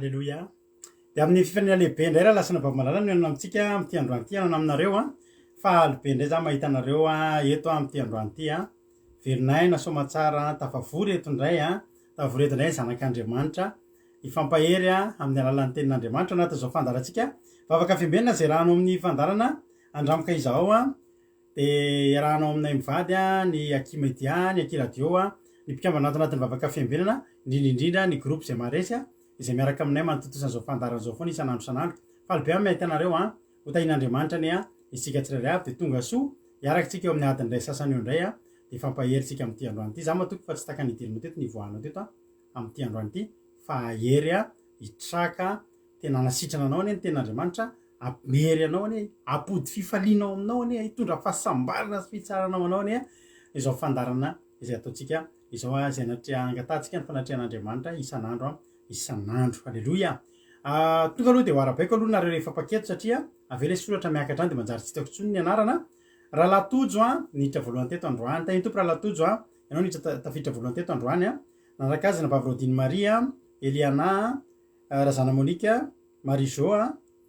Alléluia. Dia amin'ny fifaniana lehibe indray raha lasana vamalala no amintsika amin'ity androany ity anao aminareo fa alibe indray za mahita anareo eto amin'ity androany ity verinaina somatsara tafavory eto indray tafavory eto indray zanak'Andriamanitra ifampahery amin'ny alalan'ny tenin'Andriamanitra anatin'izao fandarantsika vavaka fiembenana zay rahanao amin'ny fandarana andramoka izao dia rahanao aminay mivady ny akimedia ny akiradio ny mpikambana anatin'ny vavaka fiembenana indrindrindrindra ny groupe zay maresy izay miaraka aminay manototosan'izao fandaran'izao foana isan'andro isan'andro fa alibe mahita anareo ho tahin'Andriamanitra ny isika tsirairay avy dia tonga soa hiarakantsika eo amin'ny adin'indray sasany eo indray dia fampaheritsika amin'ity androany ity za matoky fa tsy takany idirinao teto ny voanao teto amin'ity androany ity fa ahery hitraka tena nasitrana anao ny tenin'Andriamanitra amery anao apody fifalianao aminao hitondra fahasambarana sy fitsaranao anao izao fandarana izay ataontsika izao izay angatantsika ny fanatrehan'Andriamanitra isan'andro isan'andro. Alleluia. Tonga aloha dia ho arabaiko aloha nareo rehefa paketo satria avela soratra miakatra any dia manjary tsy hitako intsony ny anarana raha latojo niditra voalohany teto androany tahintompo raha latojo ianao niditra tafiditra voalohany teto androany nanrakazana vavy Rodine Maria Eliana Razana Monika Marizo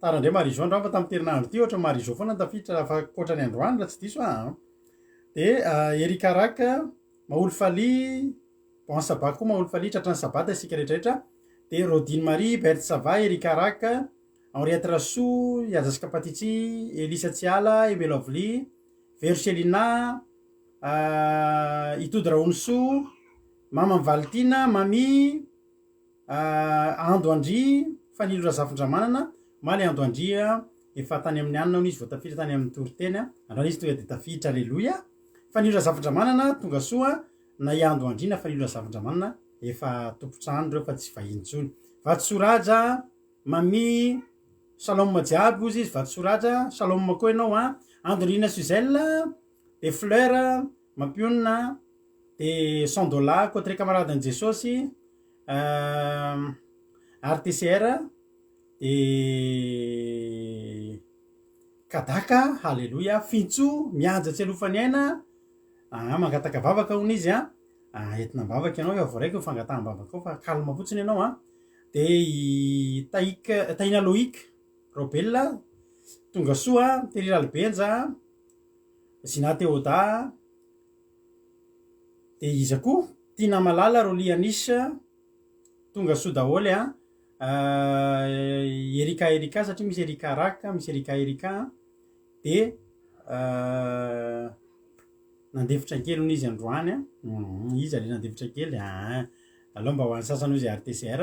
tarandray Marizo andro fa tamin'ny terinandro ity ohatra Marizo foana tafiditra fa kotrany androany raha tsy diso dia Erika Raka Maolo Fali bon sabaka koa Maolo Fali tratrany sabata isika rehetrarehetra dia Rodine Marie Berthe Sava Erika Raka Henriette Rassou Yazasika Patitsy Elisa Tsiala Emelo Avli Verselina Itody Raonso Mama Valentina Mami Ando Andry Fanilo Razafindramanana maly Ando Andry efa tany amin'ny anina izy vao tafiditra tany amin'ny toriteny androany izy tonga dia tafiditra alleluia Fanilo Razafindramanana tonga soa na Ando Andry na Fanilo Razafindramanana efa tompotrano reo fa tsy vahintsony Vatsoraja Mami Salom jiaby ozy izy Vatsoraja Salom koa ianao Andrina Suzelle de Fleur Mampionina de Sandola Côté camarade de Jesosy RTCR de Kadaka Alléluia Fintso mianja tsy alofany aina mangataka vavaka hono izy entina bavaka ianao voaraiko fangataham-bavaka ao fa kalma fotsiny ianao dia Taina Loïc Robella tonga soa Terira Albenja Zina Teoda dia iza koa Tina Malala Rolianis tonga soa daholo Erika satria misy Erika Raka misy Erika dia nandefitra kely hono izy androany izy ale nandefitra kely aloha mba ho an'ny sasany izy RTCR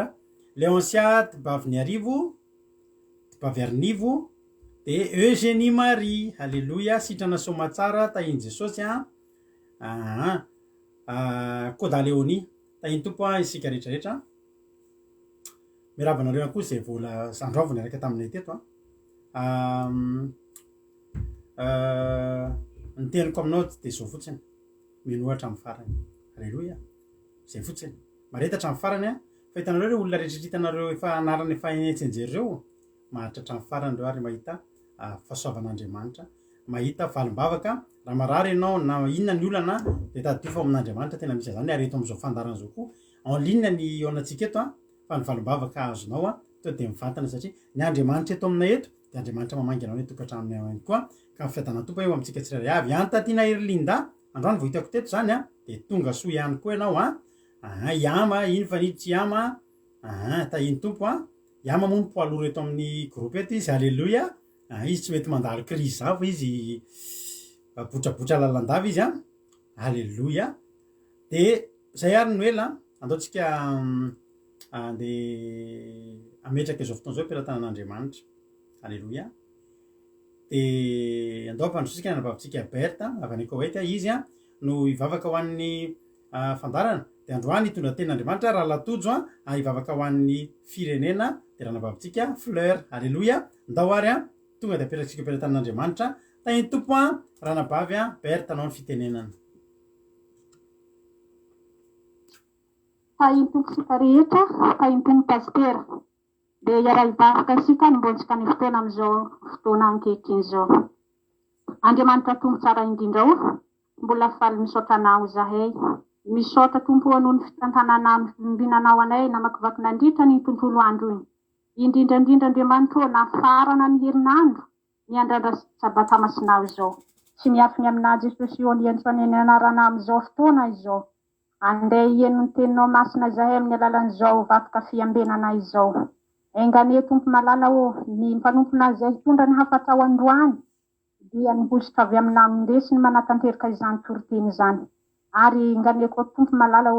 Léoncia Bavy Niarivo Bavy Arnivo dia Eugénie Marie Alléluia sitrana somatsara tahiny Jesosy Koda Léonie tahiny tompo isika rehetrarehetra mirabana nareo koa izay vola androavo niaraka taminay teto ny teniko aminao dia zao fotsiny minohatra amin'ny farany Alléluia zay fotsiny maretatra amin'ny farany fa hitanareo reo olona rehetra hitanareo efa anarana efa entsenjery reo mahatratra amin'ny farany reo ary mahita fahasoavan'Andriamanitra mahita valim-bavaka raha marary ianao na inona ny olana dia tadiofa amin'Andriamanitra tena misy zany ary eto amin'izao fandarana zao koa en ligne ny aonantsika eto fa ny valim-bavaka azonao to dia mivantana satria ny Andriamanitra eto aminay eto dia Andriamanitra mamangy anao ny tokantranonay ihany koa ka ny fiadanana tompo eo amintsika tsirairay avy antatiana Erlinda androany vao hitako teto zany dia tonga soa ihany koa ianao Iama iny faniditra Iama tahiny tompo Iama moa ny poaloha eto amin'ny groupe eto izy Alléluia izy tsy mety mandalo crise za fa izy botrabotra lalandava izy Alléluia dia zay ary no ela andaontsika dia ametraka izao fotoana izao ampelantanan'Andriamanitra Alléluia dia andao mpandrosika nanabavintsika Berta avy any Koweït izy no hivavaka ho an'ny fandarana dia androany hitondra tenin'Andriamanitra raha latojo hivavaka ho an'ny firenena dia raha nabavintsika Fleur Alléluia ndao ary tonga dia apetraksika ampelantanan'Andriamanitra tahiny tompo raha nabavy Berta anao ny fitenenana tahiny tomponsika rehetra tahiny tompo pastera dia iara hivavaka isika nombontsika ny fotoana amin'izao fotoana ankehitriny izao Andriamanitra tompo tsara indrindra mbola faly misaotra anao zahay misaotra tompo noho ny fitantanana mimbinanao anay namakivaky nandritra ny tontolo andro iny indrindrandrindra Andriamanitra na farana ny herinandro ny andrandra sabata masinao izao. Tsy miafiny aminahy Jesosy io ny entso any anarana amin'izao fotoana izao. Andeha hieno ny teninao masina zahay amin'ny alalan'izao vakoka fiambenana izao. Engane tompo malala ny mpanompona izay hitondra ny hafatao androany dia nihositra avy aminahy mindesy ny manatanteraka izany toriteny izany. Ary nganeko tompo malala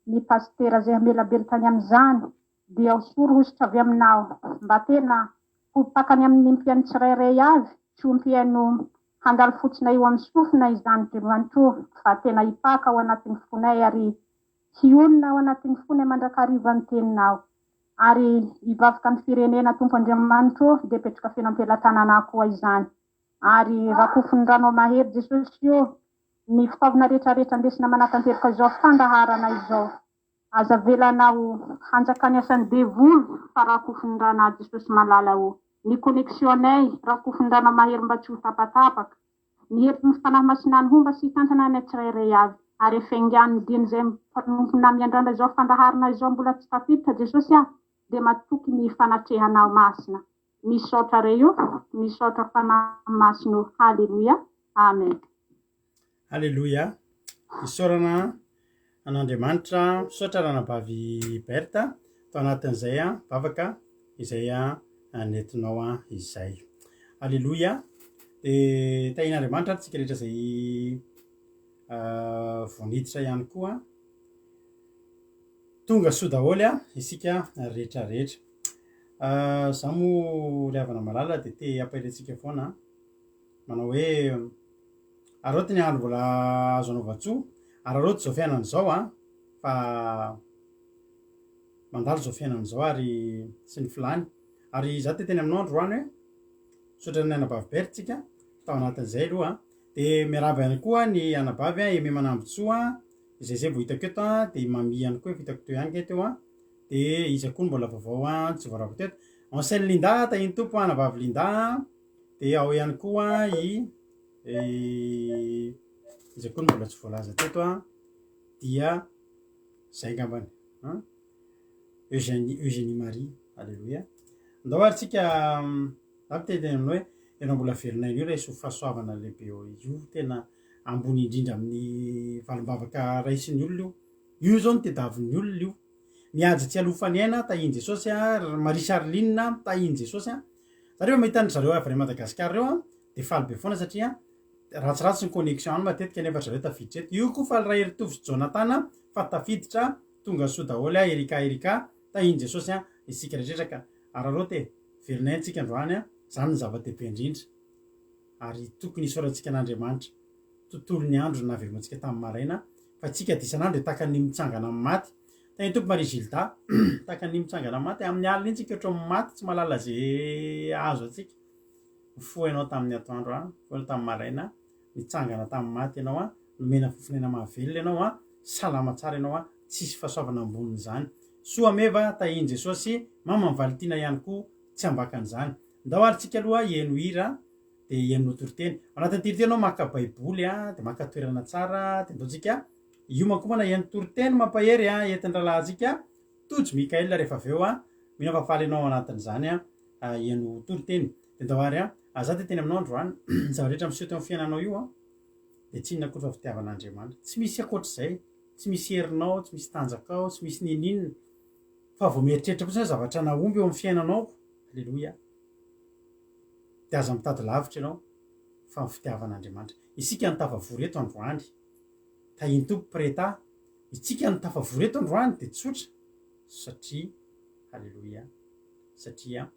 ny pastera zay amelabely tany amin'izany dia osoro hositra avy aminao mba tena ho pakany amin'ny mpiaino tsirairay avy tsy ho mpiaino handalo fotsina eo amin'ny sofina izany Andriamanitra fa tena hipaka ao anatin'ny fonay ary hiolona ao anatin'ny fonay mandrakariva ny teninao. Ary hivavaka ny firenena tompo Andriamanitra dia petraka fenampelan-tanana koa izany. Ary rakofony ranao mahery Jesosy io ny fitaovana rehetrarehetra ndesina manatanteraka izao fandaharana izao. Aza velanao hanjakany asan'ny devolo fa rakofony ranao Jesosy malala ny koneksionay rakofony ranao mahery mba tsy ho tapatapaka. Ny hety ny fanahy masinany homba sy tantana ny tsirairay avy. Ary efengian'ny diny zay mpanompona miandrandra izao fandaharana izao mbola tsy tafiditra Jesosy dia matoky ny fanatrehanao masina. Misaotra reo, misaotra fanahy masina. Halleluja. Amen. Halleluja. Isaorana an'Andriamanitra, misaotra ranabavy Berta tao anatin'izay bavaka izay nentinao izay. Halleluja. Dia tahin'Andriamanitra tsika rehetra izay voaniditra ihany koa tonga soa daholo isika rehetra rehetra. Za moa liavana malala dia te hampahirintsika foana manao hoe aroty ny andro mbola azo anaovatsoa ary aroty zao fiainana izao fa mandalo zao fiainana izao ary sy ny filany. Ary za te teny aminao androany hoe misaotra ny anabavy Bertsika tao anatin'izay aloha dia miaraba ihany koa ny anabavy eme manambotsoa izay vao hitako eto dia mami ihany koa hitako teo ihany teo dia izy koa mbola vaovao tsy voarako teto. Ansel Linda tahiny tompo anabavy Linda dia ao ihany koa izy koa mbola tsy voalaza teto dia zay ngambany Eugénie Marie. Alléluia. Ndao ary tsika teny aminao hoe ianao mbola velonay io reso fahasoavana lehibe io tena ambony indrindra amin'ny valimbavaka raisin'ny olona io zao ny tedaviny olona io miady tsy alofany aina tahiny Jesosy Marie Charline tahiny Jesosy zareo mahita ny zareo avy Madagasikara reo dia faly be foana satria ratsiratsy ny connexion any matetika nefa zareo tafiditra eto. Io koa fa ray ritovy sy Jonathan fa tafiditra tonga soa daholo Erika tahiny Jesosy isika rehetra ka ararote velonay antsika androany zany ny zava-dehibe indrindra ary tokony isaorantsika an'Andriamanitra tontolo ny andro navelomantsika tamin'ny maraina fa tsika disan'andro takany mitsangana amin'ny maty. Tany tompo Marie Gilda takany mitsangana amin'ny maty amin'ny alina intsika ohatra amin'ny maty tsy malala zay azo atsika fo ianao tamin'ny atoandro foana tamin'ny maraina mitsangana tamin'ny maty ianao nomena fofonena mahavelona ianao salama tsara ianao tsisy fahasoavana ambonin'izany. Soa meva tahiny Jesosy mama Valentine ihany koa tsy ambakan'izany. Ndao ary tsika aloha hieno hira dia hieno toriteny anatin'ny toriteny ianao maka baiboly dia maka toerana tsara dia ataontsika io manko mana hieno toriteny mampahery entin'ny rahalahintsika tojo Mikael rehefa avy eo mino fahafaly ianao anatin'izany hieno toriteny. Dia ndao ary za te teny aminao androany zava-rehetra miseho teo amin'ny fiainanao io dia tsy inona koa fa fitiavan'Andriamanitra. Tsy misy akoatr'izay, tsy misy herinao, tsy misy tanjakao, tsy misy ninina fa vao mieritreritra fotsiny zavatra nahomby eo amin'ny fiainanao. Halleluja. Dia aza mitady lavitra ianao fa fitiavan'Andriamanitra. Isika ny tafavory eto androany tahiny tompo Preta isika ny tafavory eto androany dia tsotra satria halleluja satria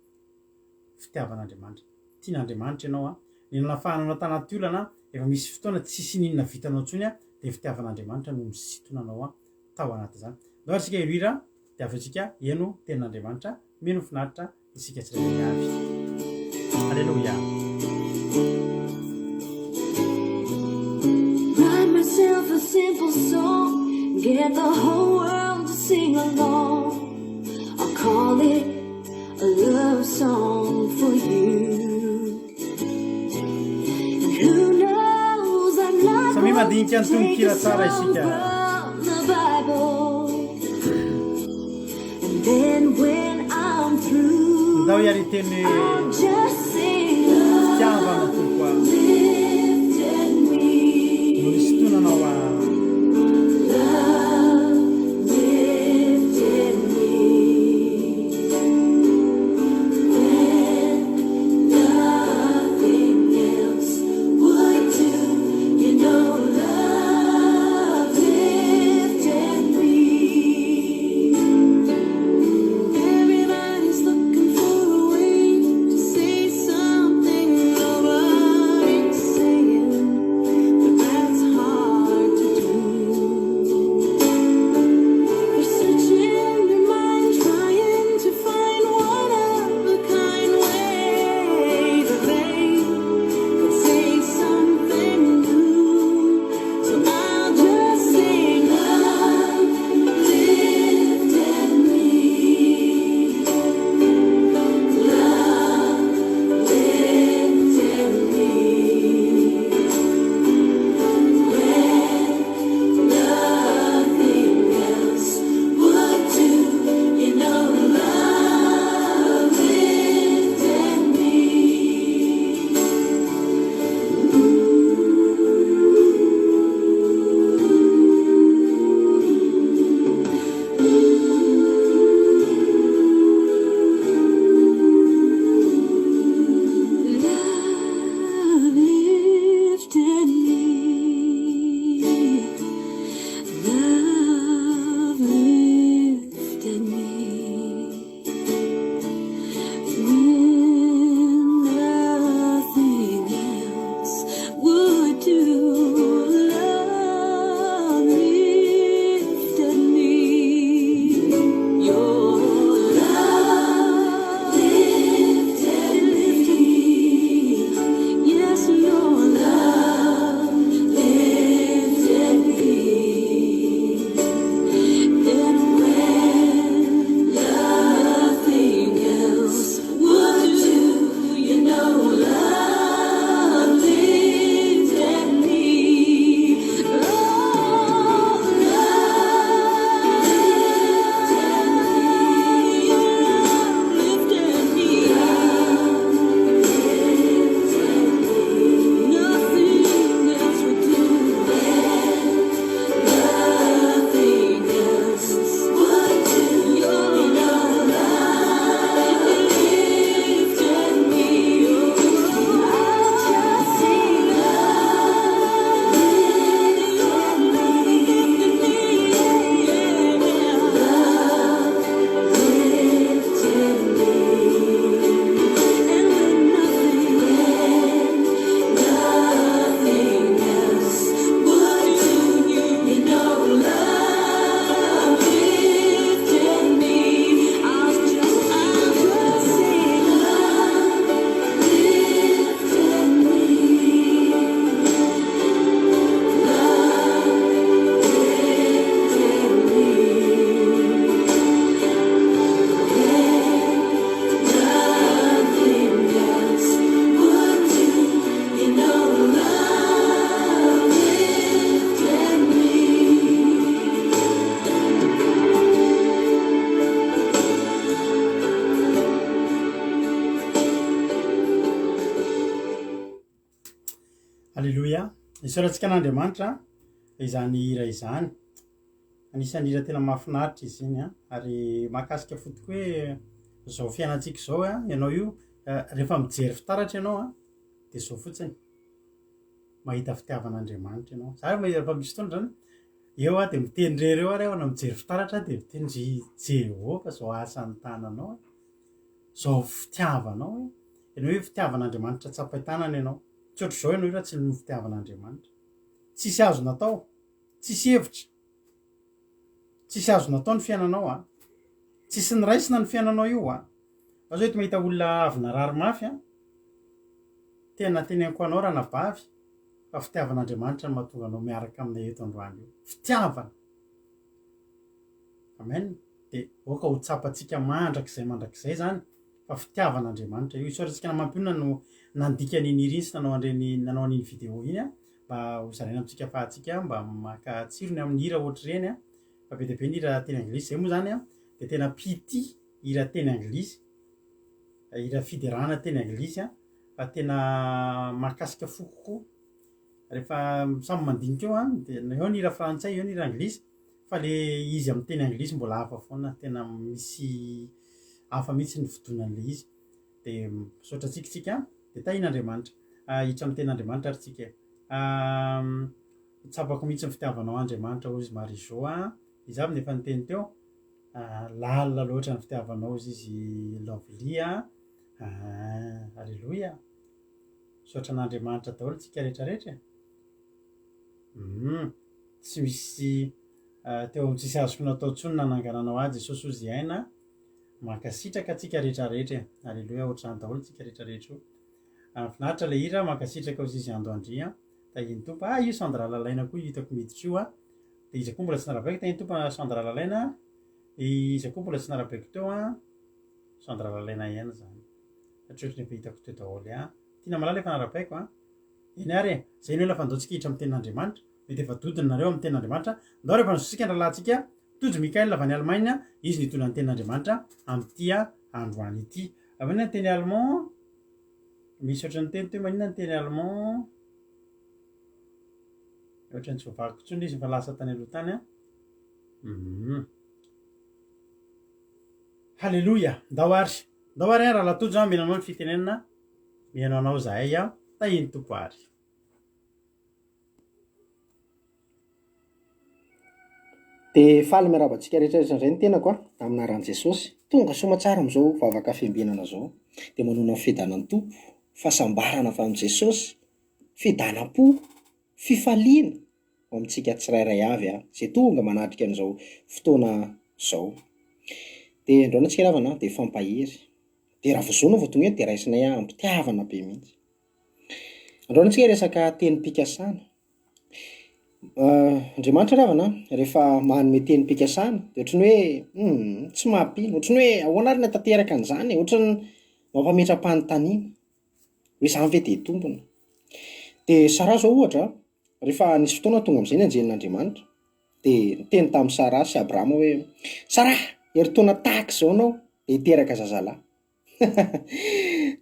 fitiavan'Andriamanitra. Tian'Andriamanitra ianao ny nafahananao tanaty olana efa misy fotoana tsisy ninona vitanao intsony dia fitiavan'Andriamanitra no misintona anao tao anatin'izany. Ndao ary sika hirira dia avy antsika hieno tenin'Andriamanitra mino finaritra isika tsirairay avy. Halleluja. Write myself a simple song, get the whole world to sing along. I'll call it a love song for you. And who knows, I'm not Sami madinika ny tononkira tsara isika. from the Bible. And then when I'm through ndao iary teny Just sing love fitiavana tokoa lifted me. no nisy tonanao Love lifted me. When nothing else would do, you know, love lifted me. Everybody's looking for a way to say something nobody's saying, but that's hard to do. They're searching their mind, trying to find one of a kind way that they could say something new. So I'll just sing love lifted me. Love lifted me. When nothing else would do, you know, love lifted me. Love lifted me. Love lifted me. When nothing else would do, love lifted me. Your love lifted me. Yes, your love lifted me. And when nothing else would do, you know, love lifted me. Oh, love lifted me. Nothing else would do. Nothing else would do. Your love lifted me. I'll just sing love lifted me. Love lifted me. And when nothing else would do, you know, love lifted me. I'll just sing love lifted me. Nothing else would do, you know, love lifted me. Alleloia. Isaorantsika an'Andriamanitra izany hira izany. Anisan'ny hira tena mahafinaritra izy iny ary mahakasika fotoko hoe zao fiainantsika zao ianao io rehefa mijery fitaratra ianao dia zao fotsiny mahita fitiavan'Andriamanitra ianao. Zany rehefa misy fotoana zany eo dia miteny rereo rehefa mijery fitaratra dia miteny Jehovah zao asan'ny tananao, zao fitiavanao ianao hoe fitiavan'Andriamanitra tsy ampahitanana ianao. Tsy ohatry zao ianao io raha tsy ny fitiavan'Andriamanitra. Tsisy azo natao, tsisy hevitra, tsisy azo natao ny fiainanao tsisy ny raisina ny fiainanao io fa zao eto mahita olona avy narary mafy tena teneniko anao raha nabavy fa fitiavan'Andriamanitra no mahatonga anao miaraka aminay eto androany io. Fitiavana. Amen. Dia oka ho tsapantsika mandrakizay zany fa fitiavan'Andriamanitra io. Isaorantsika namampionina no nandika an'iny hira iny sy nanao an'iny vidéo iny mba ho zaraina amintsika fahatsika mba maka tsirony amin'ny hira ohatry reny fa be dia be ny hira teny anglisy. Zay moa zany dia tena pity hira teny anglisy ira fiderana teny anglisy fa tena mahakasika fo kokoa rehefa samy mandinika eo de eo ny hira frantsay eo ny hira anglisy fa le izy amin'ny teny anglisy mbola hafa foana tena misy hafa mihitsy ny fidonan'le izy de misaotra tsika de tahin'Andriamanitra hitra amin'ny ten'Andriamanitra ary tsika tsapako mihitsy ny fitiavanao Andriamanitra hoy izy Marie-Jo izy aby nefa niteny teo lalina loatra ny fitiavanao izy Lovely alleluia misaotra an'Andriamanitra daholo tsika rehetrarehetra tsy misy teo tsisy azoko natao tsony nanangananao azy Jesosy ozy aina makasitraka tsika rehetrarehetra alleluia ohatrany daholo tsika rehetrarehetra finaritra le hira makasitraka ozy izy Andoandria tahiny tompo io Sandra Lalaina koa hitako miditra io de izy koa mbola tsy narabaiko tahiny tompo Sandra Lalaina izy koa mbola tsy narabaiko teo Sandra Lalaina ihany zany satria ohatrany efa hitako teo daholo tiana malala efa narabaiko eny ary zay ny hoe lafa andaontsika hitra amin'ny tenin'Andriamanitra mety efa dodinareo amin'ny tenin'Andriamanitra ndao rehefa nisotsika andralantsika tojo Mikael avy any Allemagne izy nitondra ny tenin'Andriamanitra amin'ity androany ity avy ny teny allemand misy ohatrany teny teo maninona ny teny allemand ohatrany tsy voavako tsony izy fa lasa tany aloha tany halleluia ndao ary raha latojo menanao ny fitenenana mihaino anao zahay tahiny tompo ary de faly miarabantsika rehetrarehetra indray ny tenako aminaran'i Jesosy tonga somatsara am'izao vavaka fiambinana zao de manona fidanan tompo fahasambarana fa am' Jesosy fidanam-po fifaliana amintsika tsirairay avy zay tonga manatrika an'izao fotoana zao de androanantsika ravana de fampahery de raha vozoana vao tonga eny de raisinay ampitiavana be mihitsy androanantsika resaka teny-pikasana Andriamanitra ravana rehefa manome teny-pikasana de ohatrany hoe tsy mahampino ohatrany hoe ahoana ary natateraka an'izany ohatrany mampametram-panontaniana hoe zany ve de tompony de Sara zao ohatra rehefa nisy fotoana tonga am'izay ny anjelin'Andriamanitra de niteny tamin'ny Sara sy Abrahama hoe Sara eritaona tahaka zao anao de hiteraka zazalahy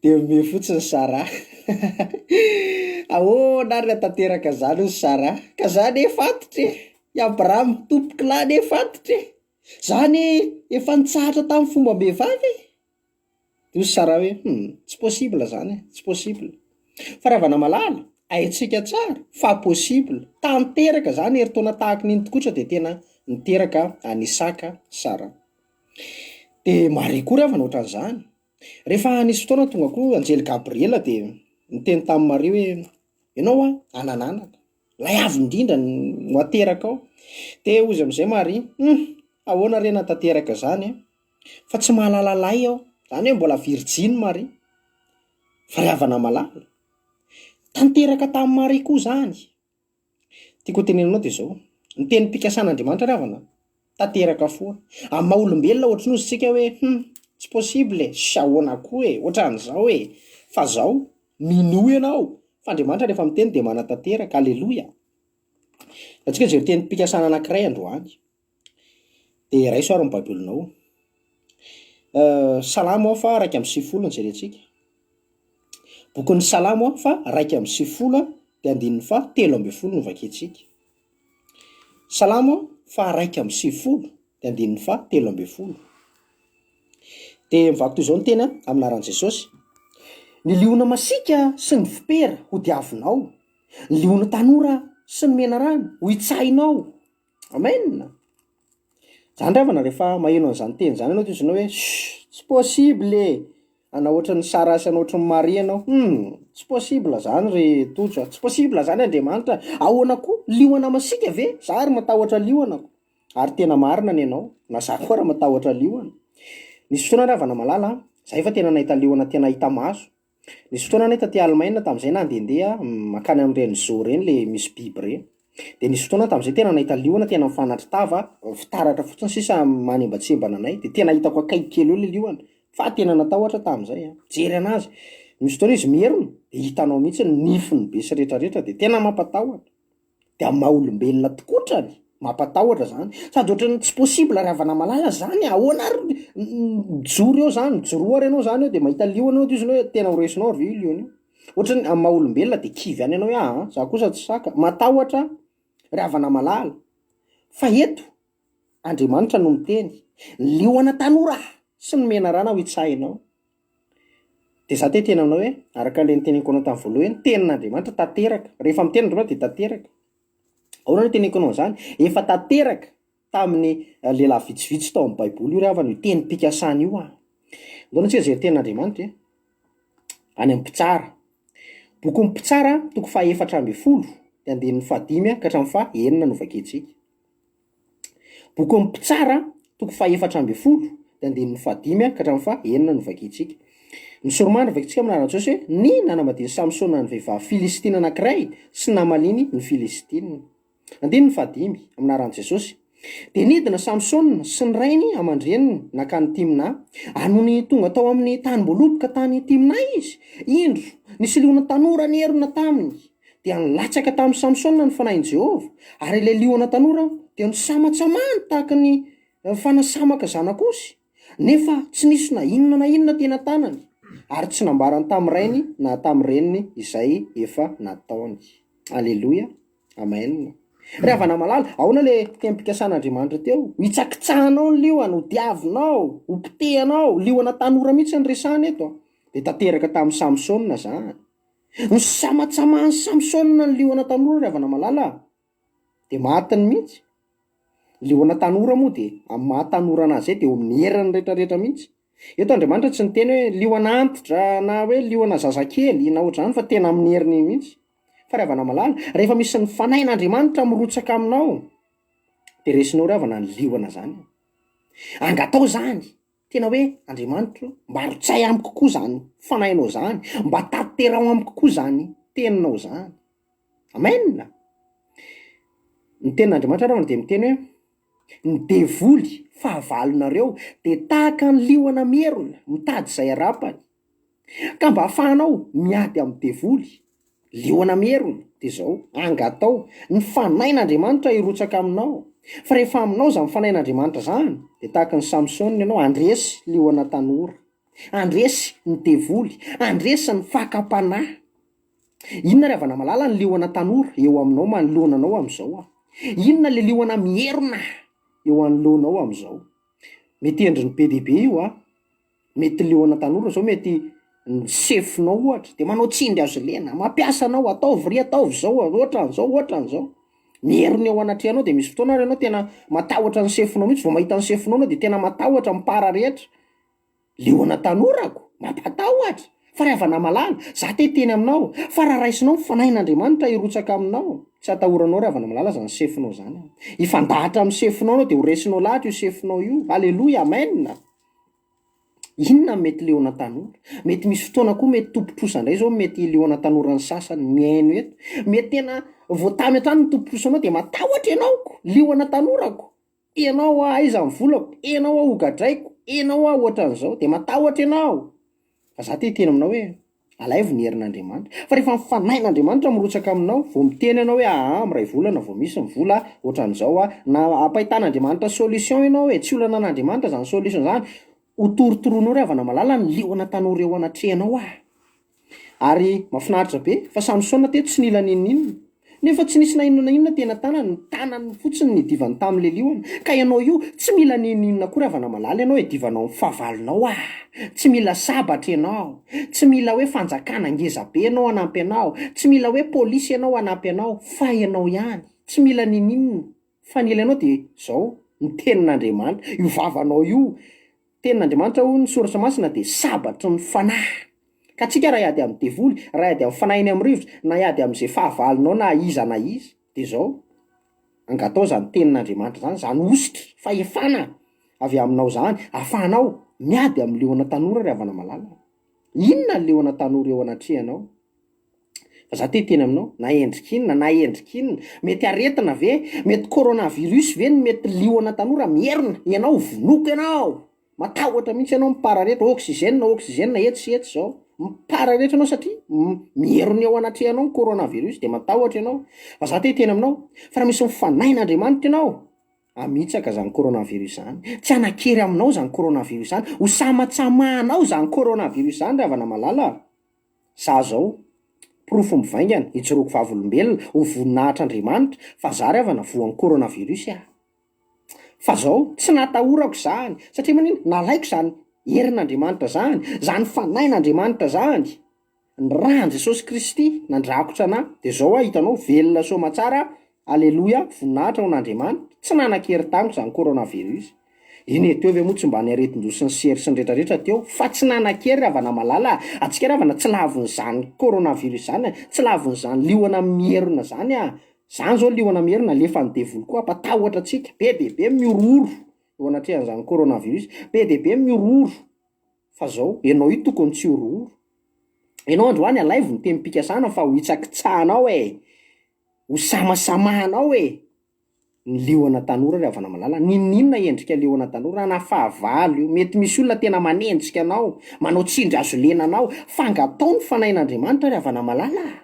de me fotsiny Sara ahoana ary natateraka zany ozy Sara ka zany efatotra i Abrahama tompoky lany efatotra zany efa nitsahatra tamin'ny fomba mbehivavy de ozy Sara hoe tsy possible zany tsy possible fa ravana malala haitsika tsara fa possible tanteraka zany eritaona tahaka niny tokotra de tena niteraka anisaka Sara de Marie koa ravana ohatran'izany rehefa nisy fotoana tonga koa anjely Gabriela de niteny tamin'ny Marie hoe ianao anananaka lay avy indrindra no ateraka ao de ozy am'izay Marie ahoana re natateraka zany fa tsy mahalala lay aho zany hoe mbola virgine Marie fa ry havana malala tanteraka tamin'ny Marie koa zany tiako tenenanao de zao ny teny-pikasan'Andriamanitra ravana tanteraka foa amin'ny maha olombelona ohatrany ozy tsika hoe tsy possible sy ahoana koa ohatran'izao fa zao mino ianao fa Andriamanitra rehefa miteny de manatanteraka alleluia atsika zay teny-pikasana anankiray androany de raiso ary amin'ny baibolinao Salamo fa 1:10 jerentsika bokin'ny Salamo fa 1:10 de andininy fa 3:10 no vaketsika Salamo fa 1:10 de andininy fa 3:10 de mivaky toy izao ny tena aminaran'i Jesosy ny liona masika sy ny vipera ho diavinao ny liona tanora sy ny mena rano ho itsahinao amen zany ravana rehefa maheno an'izany teny zany ianao toizinao hoe tsy possible ana ohatran'ny Sara sy ana ohatran'ny Marie ianao tsy possible zany ry tojo tsy possible zany Andriamanitra ahoana koa liona masika ve za ary matahotra lionako ary tena marina ny ianao na za koa raha matahotra liona nisy fotoana ravana malala za efa tena nahita liona tena hita maso nisy fotoana nay taty Allemagne tamin'izay nandehandeha makany amin'ireny zoo reny le misy biby reny de nisy fotoana tamin'izay tena nahita liona tena mifanatry tava fitaratra fotsiny sisa manimbatsimbana anay de tena hitako akaiky kely eo le liona fa tena natahotra tamin'izay jery anazy misy fotoana izy mierina de hitanao mihitsy ny nifiny be sy rehetrarehetra de tena mampatahotra de amin'ny maha olombelona tokotrany mampatahotra zany sady ohatrany tsy possible ravana malala zany ahoana joro eo zany joroary ianao zany eo de mahita liona anao izy hoe tena horesinao ry liona io ohatrany amin'ny maha olombelona de kivy any ianao hoe za kosa tsy saka matahotra ravana malala fa eto Andriamanitra no miteny liona tanora sy ny mena rana ho itsahinao de za tena aminao hoe araka le niteniko anao tamin'ny voalohany tenin'Andriamanitra tanteraka rehefa miteny Andriamanitra de tanteraka ahoana no teniko anao zany efa tanteraka tamin'ny lehilahy vitsivitsy tao amin'ny baiboly io ravana io teny mpikasana io ndoana tsy zay tenin'Andriamanitra any amin'ny mpitsara boky mpitsara toko 4:10 de andinin'ny 5 ka hatramin'ny 9 no vakiantsika boky mpitsara toko 4:10 de andinin'ny 5 ka hatramin'ny 9 no vakiantsika ny soromandry vakintsika amin'anarantsy hoe ny nanambadiny Samsona ny vehivavy Filistina anankiray sy namaliny ny Filistina andininy 5 amin'anaran'i Jesosy de nidina Samsona sy ny rainy amandreniny nakany Timna anony tonga tao amin'ny tany mboloboka tany Timna izy indro nisy liona tanora nerina taminy dia nilatsaka tamin'ny Samsona ny fanahin'i Jehova ary ilay liona tanora dia nisamatsamany tahaka ny fanasamaka zanak'osy nefa tsy nisy na inona tena tanany ary tsy nambarany tamin'ny rainy na tamin'ny reniny izay efa nataony. Alleluia, amen. Ravana malala ahoana le tempikasan'Andriamanitra teo hitsakitsahanao ny liona ho diavinao ho pitehanao liona tanora mihitsy ny resahana eto de tanteraka tamin'ny Samsona zany ny samatsamany Samsona ny liona tanora ravana malala de matiny mihitsy liona tanora moa de amin'ny mahatanora anazy zay de eo amin'ny heriny rehetrarehetra mihitsy eto Andriamanitra tsy niteny hoe liona antitra na hoe liona zazakely na ohatr'izany fa tena amin'ny heriny mihitsy fa ravana malala rehefa misy ny fanahin'Andriamanitra mirotsaka aminao de resinao ravana ny liona zany angatao zany tena hoe Andriamanitra mba rotsay amiko kokoa zany fanahinao zany mba taterao amiko kokoa zany teninao zany amen. Ny tenin'Andriamanitra ravana de miteny hoe ny devoly fahavalonareo de tahaka ny liona merona mitady izay arapany ka mba ahafahanao miady amin'ny devoly liona merona de zao angatao ny fanahin'Andriamanitra hirotsaka aminao fa rehefa aminao zany fanahin'Andriamanitra zany de tahaka ny Samsona ianao andresy liona tanora andresy ny devoly andresy ny fakapanahy inona ravana malala ny liona tanora eo aminao manoloananao amin'izao inona le liona mierona eo anoloanao amin'izao mety endriny be dehibe io mety liona tanora zao mety ny sefinao ohatra de manao tsindry azo lena mampiasa anao ataovy zao ohatran'izao mierina eo anatrehanao de misy fotoana ary ianao tena matahotra ny sefinao mihitsy vao mahita ny sefinao anao de tena matahotra mipara rehetra liona tanorako mampatahotra fa ravana malala za teny aminao fa raha raisinao fanahin'Andriamanitra hirotsaka aminao tsy atahoranao ravana malala zany sefinao zany ifandahatra amin'ny sefinao anao de horesinao lahatra io sefinao io. Alleluia, amen. Inona mety liona tanora mety misy fotoana koa mety tompotrosa indray zao mety liona tanora ny sasany miaino eto mety tena voatamy hatrany ny tompotrosanao de matahotra ianaoko liona tanorako ianao aiza ny volako ianao hogadraiko ianao ohatran'izao de matahotra ianao fa za teny aminao hoe alaivo ny herin'Andriamanitra fa rehefa mifanahin'Andriamanitra mirotsaka aminao vao miteny ianao hoe miray volana vao misy ny vola ohatran'izao na ampahitan'Andriamanitra solution ianao hoe tsy olana an'Andriamanitra zany solution zany ho torotoroanao ravana malala ny liona tanora eo anatrehanao ary mahafinaritra be fa Samsona teto tsy nila ninina nefa tsy nisy na inona tena tanany tanany fotsiny ny divany tamin'le liona ka ianao io tsy mila ninina koa ravana malala ianao divanao ny fahavalonao tsy mila sabatra ianao tsy mila hoe fanjakana ngeza be ianao anampy anao tsy mila hoe polisy ianao anampy anao fa ianao ihany tsy mila ninina fa nila ianao de zao ny tenin'Andriamanitra io vavanao io tenin'Andriamanitra ho ny soratra masina de sabatry ny fanahy ka tsika raha iady amin'ny devoly raha iady amin'ny fanahiny amin'ny rivotra na iady amin'izay fahavalonao na iza de zao angatao zany tenin'Andriamanitra zany ositra fahefana avy aminao zany ahafahanao miady amin'ny liona tanora ravana malala inona ny liona tanora eo anatrehanao fa za teny aminao na endrikinina mety aretina ve mety coronavirus ve ny mety liona tanora mierina ianao vonoka ianao matahotra mihitsy ianao miparareta oxygène eto sy eto zao mipara rehetra anao satria mierony ao anatrehanao ny coronavirus dia matahotra ianao. Fa za te tena aminao fa raha misy mifanain'Andriamanitra ianao, amitsaka zany coronavirus zany, tsy anakery aminao zany coronavirus zany, ho samatsamanao zany coronavirus zany ry havana malala. Za zao profo mivaingana ijoroko vavolombelona ho voninahitr' fa za ry havana voan'ny coronavirus fa zao tsy natahorako zany satria manino nalaiko zany herin'Andriamanitra zany fanain'Andriamanitra zany. Ny rahan'i Jesosy Kristy nandrakotra anahy dia zao hitanao velona somatsara, aleloia, voninahitra ao n'Andriamanitra. Tsy nanan-kery tamiko zany coronavirus. Iny teo ve moa tsy mba ny aretin-doha sy ny sery sy ny rehetrarehetra teo, fa tsy nanan-kery havana malala. Antsika havana tsy lavon'izany coronavirus zany, tsy lavon'izany liona mierona zany Zany zao liona mierona lefa ny devoly koa apatahotra antsika be dia be miororo eo anatrehan'izany coronavirus, be dia be miororo. Fa zao ianao io tokony tsy ororo. Ianao androany alaivo ny teny-pikasana fa ho hitsakitsahanao ho samasamahanao ny liona tanora ry havana malala. Ninona endrika liona tanora na fahavalo io. Mety misy olona tena manenjika anao, manao tsindry azo lena anao, fa angatao ny fanain'Andriamanitra ry havana malala.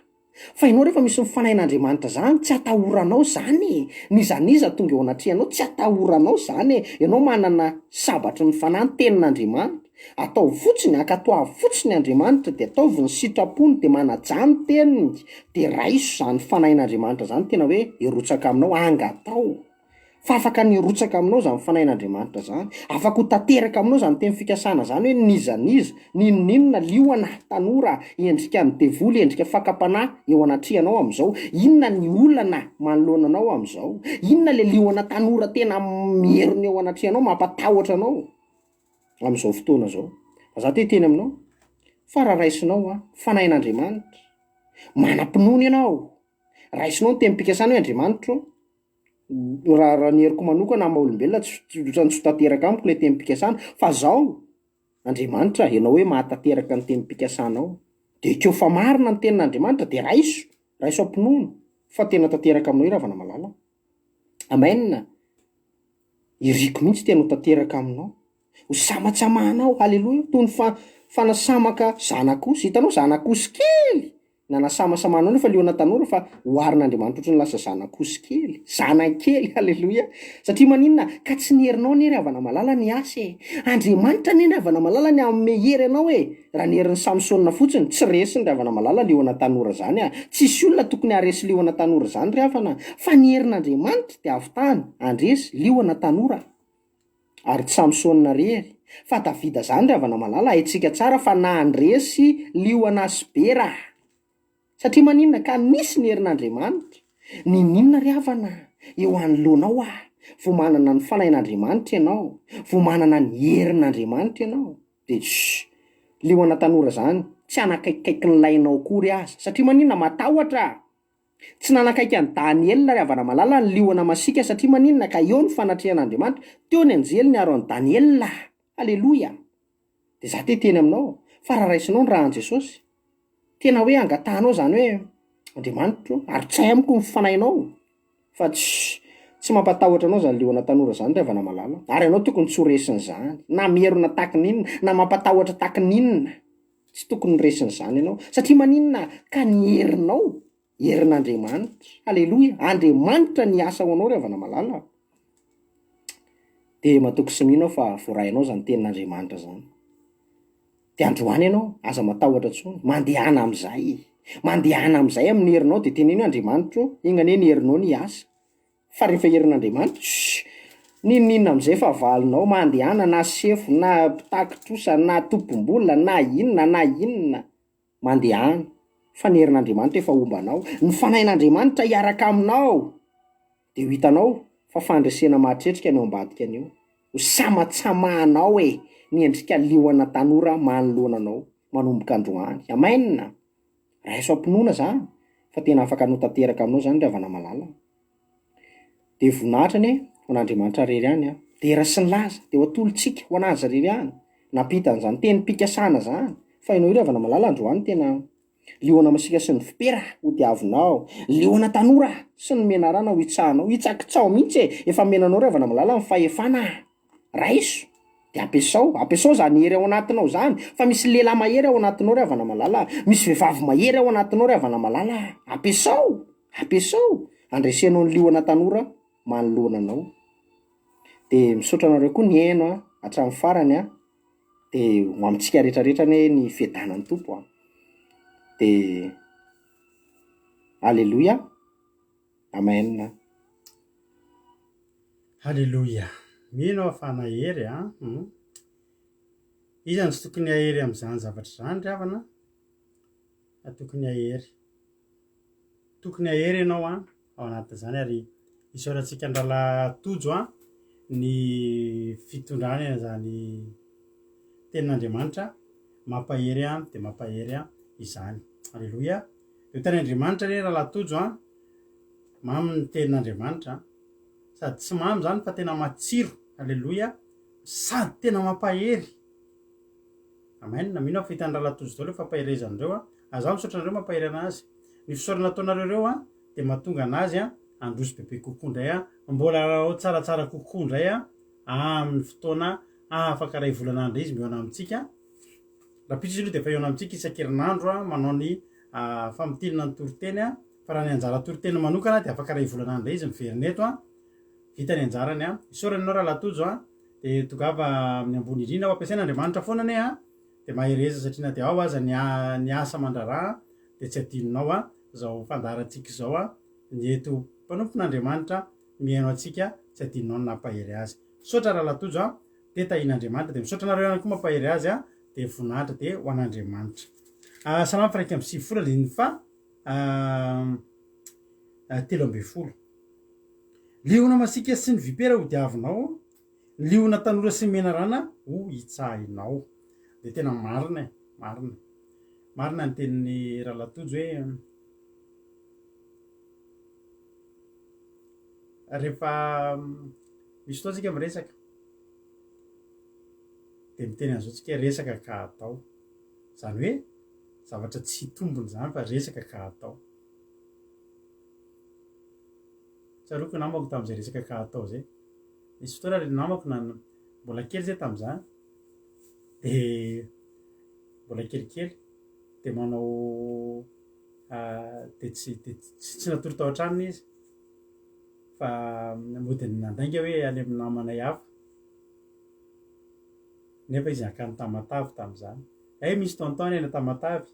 Fa ianao rehefa misy mifanain'Andriamanitra zany, tsy atahoranao zany. Nizaniza tonga eo anatrehanao, tsy atahoranao zany. Ianao manana sabatry ny fanahy tenin'Andriamanitra. Atao fotsiny, akatoa fotsiny Andriamanitra dia ataovy ny sitrapony dia manajany teniny dia raiso zany fanain'Andriamanitra zany tena hoe irotsaka aminao, angatao. Fa afaka nirotsaka aminao zany fanain'Andriamanitra zany, afaka ho tanteraka aminao zany teny fikasana zany hoe nizaniza, ninona liona tanora endrika ny devoly, endrika fakapanahy eo anatrehanao am'izao. Inona ny olana manoloana anao am'izao? Inona le liona tanora tena mierony eo anatrehanao, mampatahotra anao am'izao fotoana zao? Za te teny aminao fa raha raisinao fanain'Andriamanitra, manam-pinoana ianao, raisinao ny teny-pikasana hoe Andriamanitra raha ny heriko manokana na maha-olombelona tsy tanteraka amiko le teny-pikasana, fa zao Andriamanitra ianao hoe mahatanteraka ny teny-pikasanao dia keo fa marina ny tenin'Andriamanitra dia raiso ampinoana fa tena tanteraka aminao ravana malala. Amen. Iriko mihitsy tena ho tanteraka aminao, ho samatsamahanao, haleloia, toy ny fanasamaka zanak'osy. Hitanao zanak'osy kely nanasamasamanao nefa liona tanora fa hoarin'Andriamanitra ohatry ny lasa zanak'osy kely, zanakely, haleloia. Satria maninona ka tsy niherinao ny havana malala ny asa Andriamanitra ny havana malala ny amin'ny hery anao raha ny herin'ny Samsona fotsiny tsy resy ny havana malala liona tanora zany tsisy olona tokony haresy liona tanora zany ry havana, fa ny herin'Andriamanitra dia avy tany andresy liona tanora ary tsy Samsona rery fa Davida zany ry havana malala. Haitsika tsara fa nandresy liona Asbera. Satria maninona ka misy ny herin'Andriamanitra, ninona ry havana eo anoloanao vo manana ny fanain'Andriamanitra ianao, vo manana ny herin'Andriamanitra ianao dia liona tanora zany tsy anakaikikaiky ny lainao kory aza. Satria maninona matahotra, tsy nanakaiky any Daniel ry havana malala ny liona masika. Satria maninona ka eo ny fanatrehan'Andriamanitra, teo ny anjely ny aro any Daniel, haleloia. Dia za te teny aminao fa raha raisinao ny rahan'i Jesosy, tena hoe angatanao zany hoe Andriamanitra ary-tsay amiko ny fanainao, fa tsy mampatahotra anao zany liona tanora zany ry havana malala. Ary ianao tokony tsy ho resin'izany na mierona taky ninona na mampatahotra taky ninona, tsy tokony resin'izany ianao. Satria maninona ka ny herinao herin'Andriamanitra, haleloia, Andriamanitra ny asa ho anao ry havana malala. Dia matoky sy mino fa voarahinao zany tenin'Andriamanitra zany. Dia androany ianao aza matahotra tsony, mandehana am'izay amin'ny herinao dia teneno Andriamanitra ingane ny herinao ny asa. Fa rehefa herin'Andriamanitra ninona am'izay fa valinao mandehana na sefo na pitakitrosa na tompom-bola na inona mandehana, fa ny herin'Andriamanitra efa ombanao, ny fanain'Andriamanitra hiaraka aminao dia ho hitanao fa fandresena mahatretrika ny ao ambadika anio, ho samatsamahanao ny endrika liona tanora manoloana anao manomboka androany. Amen. Raiso ampinoana zany fa tena afaka notanteraka aminao zany ry havana malala. Dia voninahitra ho an'Andriamanitra rery ihany dera sy ny laza dia ho atolotsika ho anazy rery ihany napita an'izany teny-pikasana zany. Fa ianao ry havana malala androany tena liona masika sy ny vipera ho diavinao, liona tanora sy ny menarana ho itsahanao, hitsakitsao mihitsy efa menanao ry havana malala ny fahefana raiso de ampiasao zany hery ao anatinao zany fa misy lehilahy mahery ao anatinao ry havana malala misy vehivavy mahery ao anatinao ry havana malala ampiasao andresenao ny liona tanora manoloana anao de misaotra anareo koa ny haino a hatramin'ny farany a de ho amintsika rehetrarehetra ne ny fiadanan'ny tompo a de alleloia amen. Halleloia. Mino aho fa nahery izany tsy tokony ahery am'izany zavatra zany ry havana tokony ahery ianao ao anatin'izany ary isaorantsika andrala tojo ny fitondrana zany tenin'Andriamanitra mampahery de mampahery izany. Alleloia. Io tany Andriamanitra re raha latojo mamy ny tenin'Andriamanitra sady tsy mamy zany fa tena matsiro. Alleloia. Sady tena mampahery. Amen. Mino aho fitandralatojo zao le fampaherezan'ireo azaho misaotra anareo mampahery anazy. Ny fisaorana ataonareo reo de mahatonga anazy androzy bebe kokoa indray mbola tsaratsara kokoa indray amin'ny fotoana afaka ray volanandro izy miona amintsika. Raha pitso izy aloha de efa iona amintsika isan-kerinandro manao ny famitinana ny toriteny fa raha ny anjara toriteny manokana de afaka ray volanandro izy miverina eto vita ny anjarany isaorana ianao raha latojo de tongava amin'ny ambony indrindra ho ampiasain'Andriamanitra foana ane de mahereza satria na de ao aza ny asa mandraraha de tsy adinonao zao fandarantsika zao ny eto mpanompon'Andriamanitra mihaino antsika tsy adinonao nampahery azy. Misaotra raha latojo de tahin'Andriamanitra de misaotra anareo ihany koa mampahery azy de voninahitra de ho an'Andriamanitra. Salama fa 1 ny fa 13. Liona masika sy ny vipera ho diavinao, liona tanora sy mena rana ho itsahinao. De tena marina ny tenin'ny raha latojo hoe rehefa misy fotoa tsika miresaka de miteny an'izao tsika resaka ka atao, zany hoe zavatra tsy tombony zany fa resaka ka atao. Tsaroako namako tamin'izay resaka ka atao zay. Misy fotoana ry namako mbola kely zay tamin'izany de mbola kelikely de manao de tsy natory tao an-tranony izy fa modiny nandainga hoe any amin'ny namanay hafa nefa izy nakany Tamatavy tamin'izany. Misy taontaony eny Tamatavy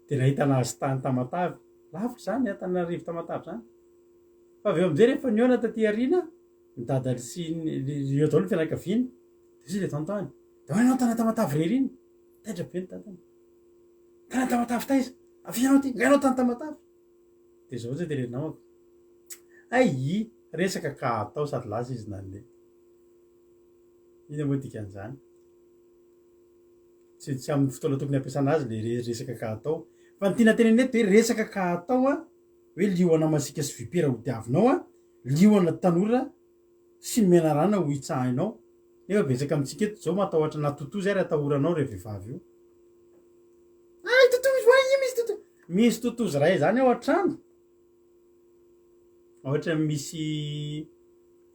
de nahita anazy tany Tamatavy lavitra zany Antananarivo Tamatavy zany fa avy eo amin'izay rehefa niona taty aoriana ny dadany sy eo daholo ny fianakaviany de izy le taontaony de hoanao tany Tamatavy rery iny taitra be ny dadany tany Tamatavy taiza avianao ty ngainao tany Tamatavy de zao zay teny namako resaka ka atao sady lasa izy nandeha ina moa dikan'izany tsy amin'ny fotoana tokony ampiasana azy le resaka ka atao fa ny tiana teneny eto hoe resaka ka atao hoe liona masika sy vipera ho diavinao liona tanora sy mena rana ho itsahinao. Nefa betsaka amintsika eto zao matahotra na totozy ary atahoranao re vehivavy io totozy misy totozy ray zany ao an-trano ohatra misy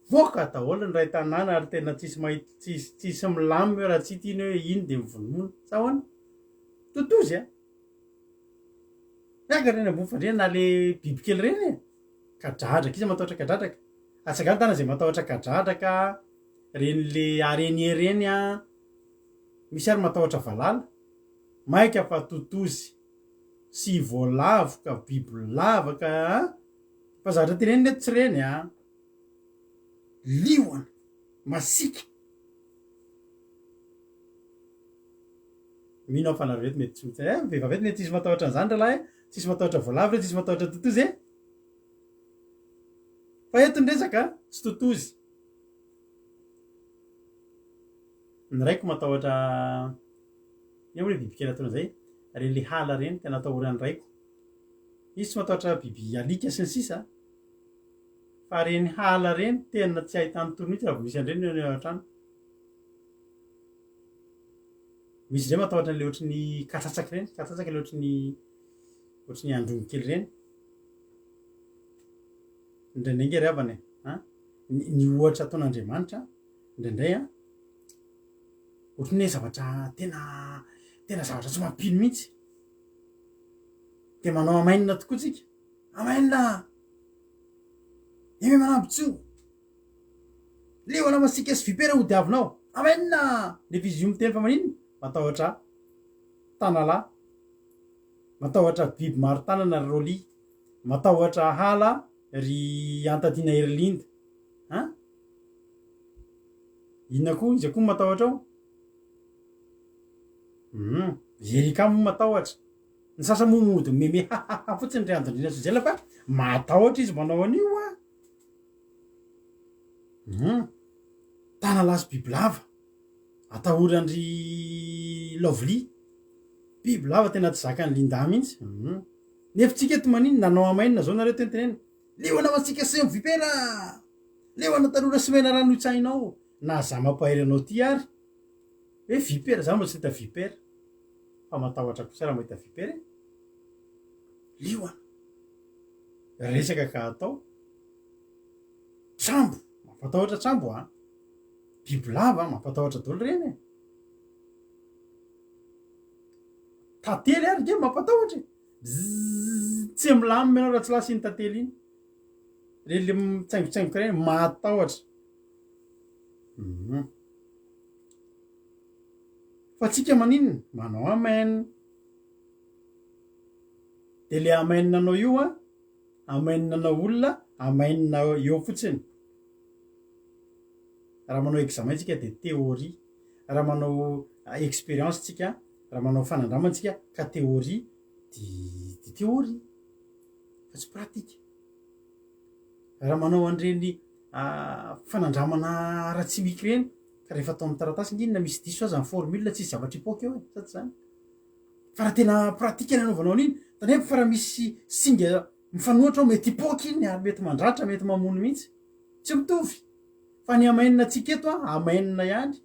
voaka daholo ny ray tanàna ary tena tsisy milamy raha tsy tiany hoe iny de mivonimona sahoana totozy miaka reny ambony fandrena na le bibikely reny kadradraka izy matahotra kadradraka atsakany tana zay matahotra kadradraka reny le arenie reny misy ary matahotra valala maika fa totozy sy voalavoka bibilavaka fa zavatra teneny neto tsy reny liona masika mino aho fanareo eto mety tsy vehivavy eto mety tsisy matahotra an'izany ralahy tsisy matahotra voalavo tsisy matahotra totozy fa eto ndresaka tsy totozy. Ny raiko matahotra eo hoe bibikely ataona zay reny le hala reny tena atahoran'ny raiko izy tsy matahotra biby alika sy ny sisa fa reny hala reny tena tsy ahitany torin'itsy raha vao misy andreny eo an-trano. Misy zay matahotra n'le ohatry ny katsatsaky reny le ohatry ny androny kely reny indraindray nge ry havana ny ohatra ataon'Andriamanitra indraindray tsy dia tena matahotra. Fa ny tena matahotra indrindra indrindra zany a de ny hala reny tena tsy ahitany torin'itsy raha vao misy andreny eo an-trano. Misy zay matahotra n'le ohatry ny katsatsaky reny le ohatry ny androny kely reny indraindray nge ry havana ny ohatra ataon'Andriamanitra indraindray ohatrany hoe zavatra tena zavatra tsy mampino mihitsy de manao amainina tokoa tsika amainina eme manampytso leoana masika sy vipera ho diavinao amainina le vizy io miteny fa maninona matahotra tanalahy matahotra biby maro tanana ry rôly matahotra hala ry antadiana herilinda inona koa izy koa matahotra ao jerikamo matahotra ny sasa momody meme hahaha fotsiny ry andondrina sozela fa matahotra izy manao an'io tanalahy sy bibilava atahorandry lovely bibilava tena tsy zakany linda mihitsy nefitsika eto maniny nanao amainina zao nareo tentenena leoana matsika sy vipera leoana tanora sy mena rano itsahinao na za mampahery anao ty ary hoe vipera za mba tsy hita vipera fa matahotra kosa raha mahita vipera leoana resaka ka atao trambo mampatahotra trambo bibilava mampatahotra dolo reny tantely ary de mampatahotra tsy milamy menao raha tsy lasa iny tantely iny rele mitsaingotsaingoka reny matahotra fa tsika maninona manao amainina de le amainina anao io amainina anao olona amainina eo fotsiny raha manao examen tsika de théorie raha manao expérience tsika raha manao fanandramantsika ka théorie de théorie fa tsy pratika raha manao an'ireny fanandramana ara-tsimika reny ka rehefa atao amin'ny taratasy inona misy diso aza ny formule tsisy zavatra ipoka eo sady zany fa raha tena pratika ny anaovanao an'iny tany fa raha misy singa mifanohatra ao mety ipoka iny ary mety mandratra mety mamono mihitsy tsy mitovy fa ny amainina atsika eto amainina ihany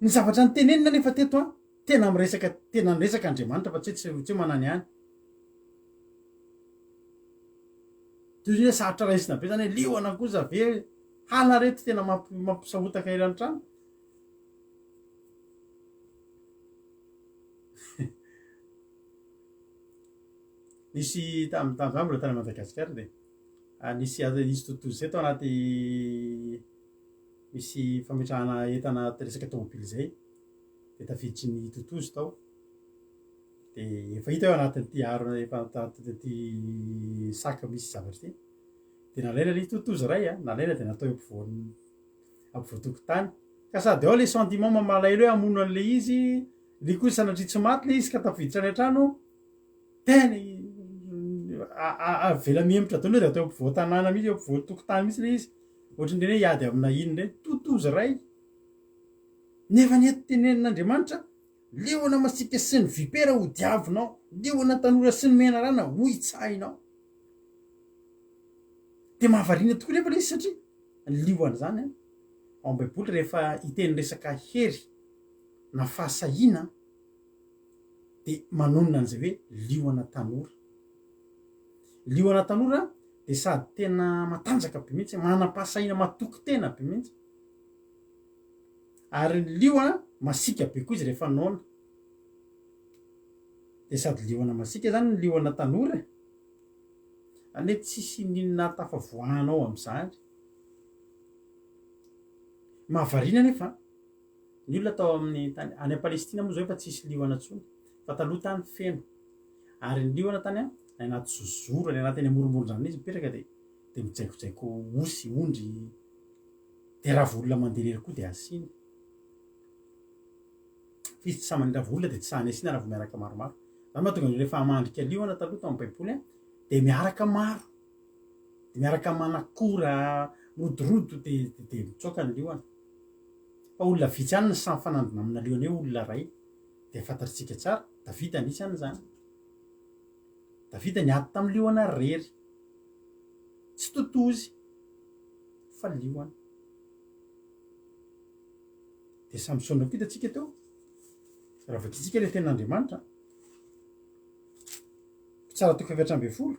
ny zavatra ny tenenina nefa teto tena miresaka tena niresaka andriamanitra fa tsy manany ihany toy hoe sarotra raisina be zany hoe leoana koza ve hala reto tena mampisahotaka irany trano nisy tam'zambola tany Madagasikara de nisy izy totozy zay tao anaty misy fametrahana entana resaka tomobily zay de tafiditry ny totozy tao de efa hita eo anatin'ity aro efa ty saka misy zavatra ty de nalaina le totozy ray nalaina de natao ampovoan-tokotany ka sady ao le sentiment mamalaelo hoe amono an'le izy le koa sanatria tsy maty le izy ka tafiditra any an-trano tena avela mihemitra dolo de atao ampovoan-tanàna mihitsy eo ampovoan-tokotany mihitsy le izy ohatrany reny hoe iady amina iny reny totozy ray nefa ny eto tenenin'Andriamanitra leoana masika sy ny vipera ho diavinao leoana tanora sy ny mena rana ho itsahinao de mahavariana tokoa nefa le izy satria ny lioana zany ao am baiboly rehefa hiteny resaka hery na fahasahina de manonona an'izay hoe lioana tanora de sady tena matanjaka be mihitsy manam-pahasahina matoky tena be mihitsy ary ny lioana masika be koa izy rehefa naona de sady lioana masika zany ny lioana tanora ane tsisy ninona tafavoahanao am'zany mahavariana nefa ny olona atao amin'ny tany any Palestina moa zao efa tsisy lioana tsony fa taloha tany feno ary ny lioana tany anaty zozoro any anatin'ny amoromboron-drano izy mipetraka de mijaikojaiko osy ondry de raha volona manderery koa de asiny fizy tsy samany raha volona de tsy sahany asina raha vo miaraka maromaro zany mahatonga ny rehefa mandrika lioana taloha tao amin'ny baiboly de miaraka maro de miaraka manakora rodorodo de mitsoaka ny lioana fa olona vitsy ihany ny samy fanandona amina lioana eo olona ray de fantatritsika tsara Davida anisany zany Davida niady tamin'ny lioana rery tsy totozy fa lioana de Samsona koa hitatsika teo raha vakitsika le ten'Andriamanitra tsara toko efatra amby folo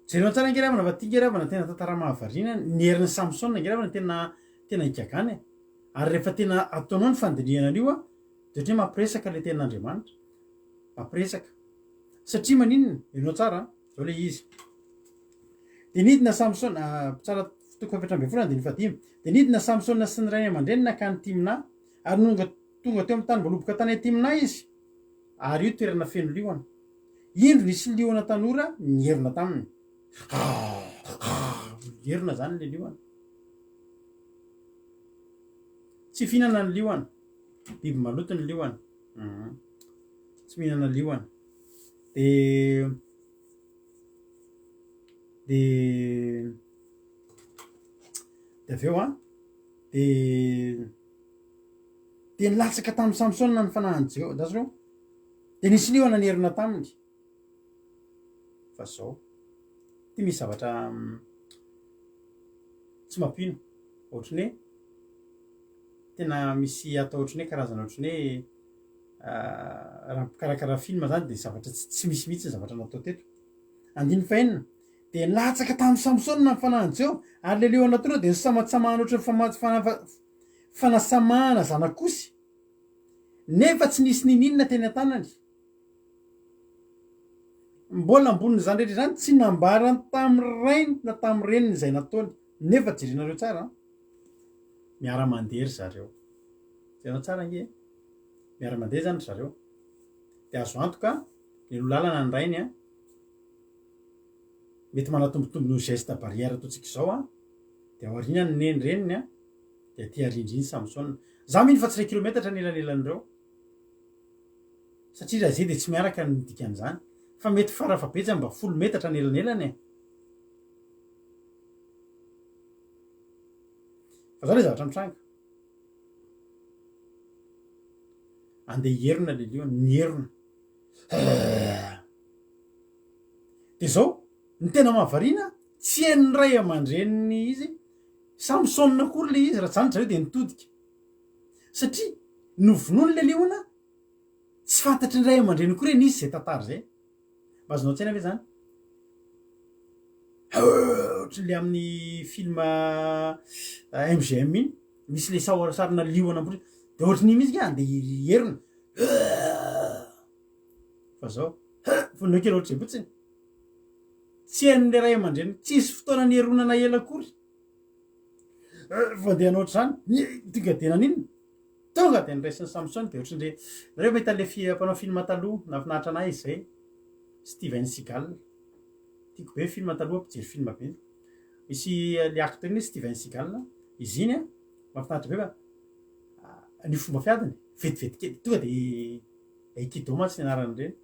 jereo tsara ngeravana va ty ngeravana tena tantara mahavariana ny herin'ny Samsona ngeravana tena ikagany ary rehefa tena ataonao ny fandinihana an'io a de ohatry hoe mampiresaka le ten'Andriamanitra mampiresaka satria maninona ianao tsara zao le izy de nidina Samsona tsara toko efatra amby folo andiny fadimy de nidina Samsona sy ny ray aman-drenina ka ny Timna ary tonga teo amin'ny tany mboaloboka tany Timna izy ary io toerana feno liona indro nisy liona tanora nierina taminy nierina zany le liona tsy fihinana ny liona biby maloto ny liona tsy mihinana liona de avy eo de nilatsaka tamin'ny Samsona ny fanahany Jehova dasy de nisy liona nierina taminy fa zao ty misy zavatra tsy mampino ohatry ny hoe tena misy atao ohatry ny hoe karazana ohatry ny hoe raha mpikarakara film zany de zavatra tsy misy mihitsy ny zavatra natao teto andiny fahenina de latsaka tamin'ny Samsona ny fanahany Jehova ary le liona tonga de nysamatsamahana ohatry fanasamahana zanakosy nefa tsy nisy nininona teny an-tanany mbola amboniny zany rehetra zany tsy nambarany tamin'ny rainy na tamin'ny reniny izay nataony nefa jerinareo tsara miara-mandeha ry zareo janao tsara nge miara-mandeha zany ry zareo de azo antoka ny lolalana ny rainy mety manatombotombo ny geste barrière ataontsika zao de aoriana ny neny reniny de aty arindriny Samsona za mino fa tsy 3 kilometatra nelanelan'ireo satria raha zay de tsy miaraka ny dikan'izany fa mety farafabetsy mba 10 metatra nelanelany fa zao le zavatra mitranga andeha hierina le liona nierina de zao ny tena mahavariana tsy hain'ny ray aman-dreniny izy Samsona akory le izy raha zany zareo de nitodika satria novonoany le liona tsy fantatry ny ray aman-dreny koa re nisy zay tantara zay mba azonao tsaina ve zany ohatry le amin'ny film MGM iny misy le sarina liona ambony de ohatry ny misy andeha hierina fa zao vonao kely ohatry zay fotsiny tsy hain'le ray aman-dreny tsisy fotoana nieronana ela akory vandehanao ohatry zany tonga de naninona tonga de niraisin'ny Samsona de ohatry le nareo mahita le mpanao film taloha nafinahitra anahy izy zay Steven Seagal tiako be film taloha mpijery film be misy le acteur ny Steven Seagal izy iny mafinahitra be fa ny fomba fiadiny vetivety kely tonga de aikido mantsy ny anarany reny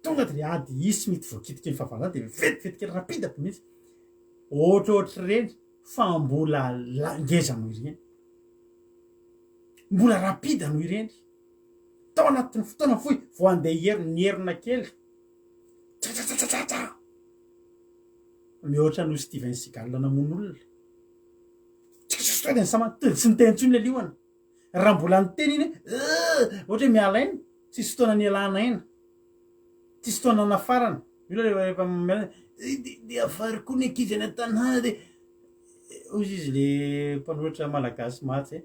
tonga de le ady isy mity voakitika ny fahavalana de vetivety kely rapida be mihitsy ohatrohatry reny fa mbola ngeza noho ireny mbola rapida noho ireny tao anatin'ny fotoana fohy vo andeha nierina kely mihoatra no Steven Seagal namono olona tsy nitentsony le liona raha mbola niteny iny ohatra hoe mialaina tsisy fotoana nialana aina tsisy fotoana nafarana rehefa de afary koa ny ankizy any an-tanàna de ozy izy le mpanoratra malagasy matsy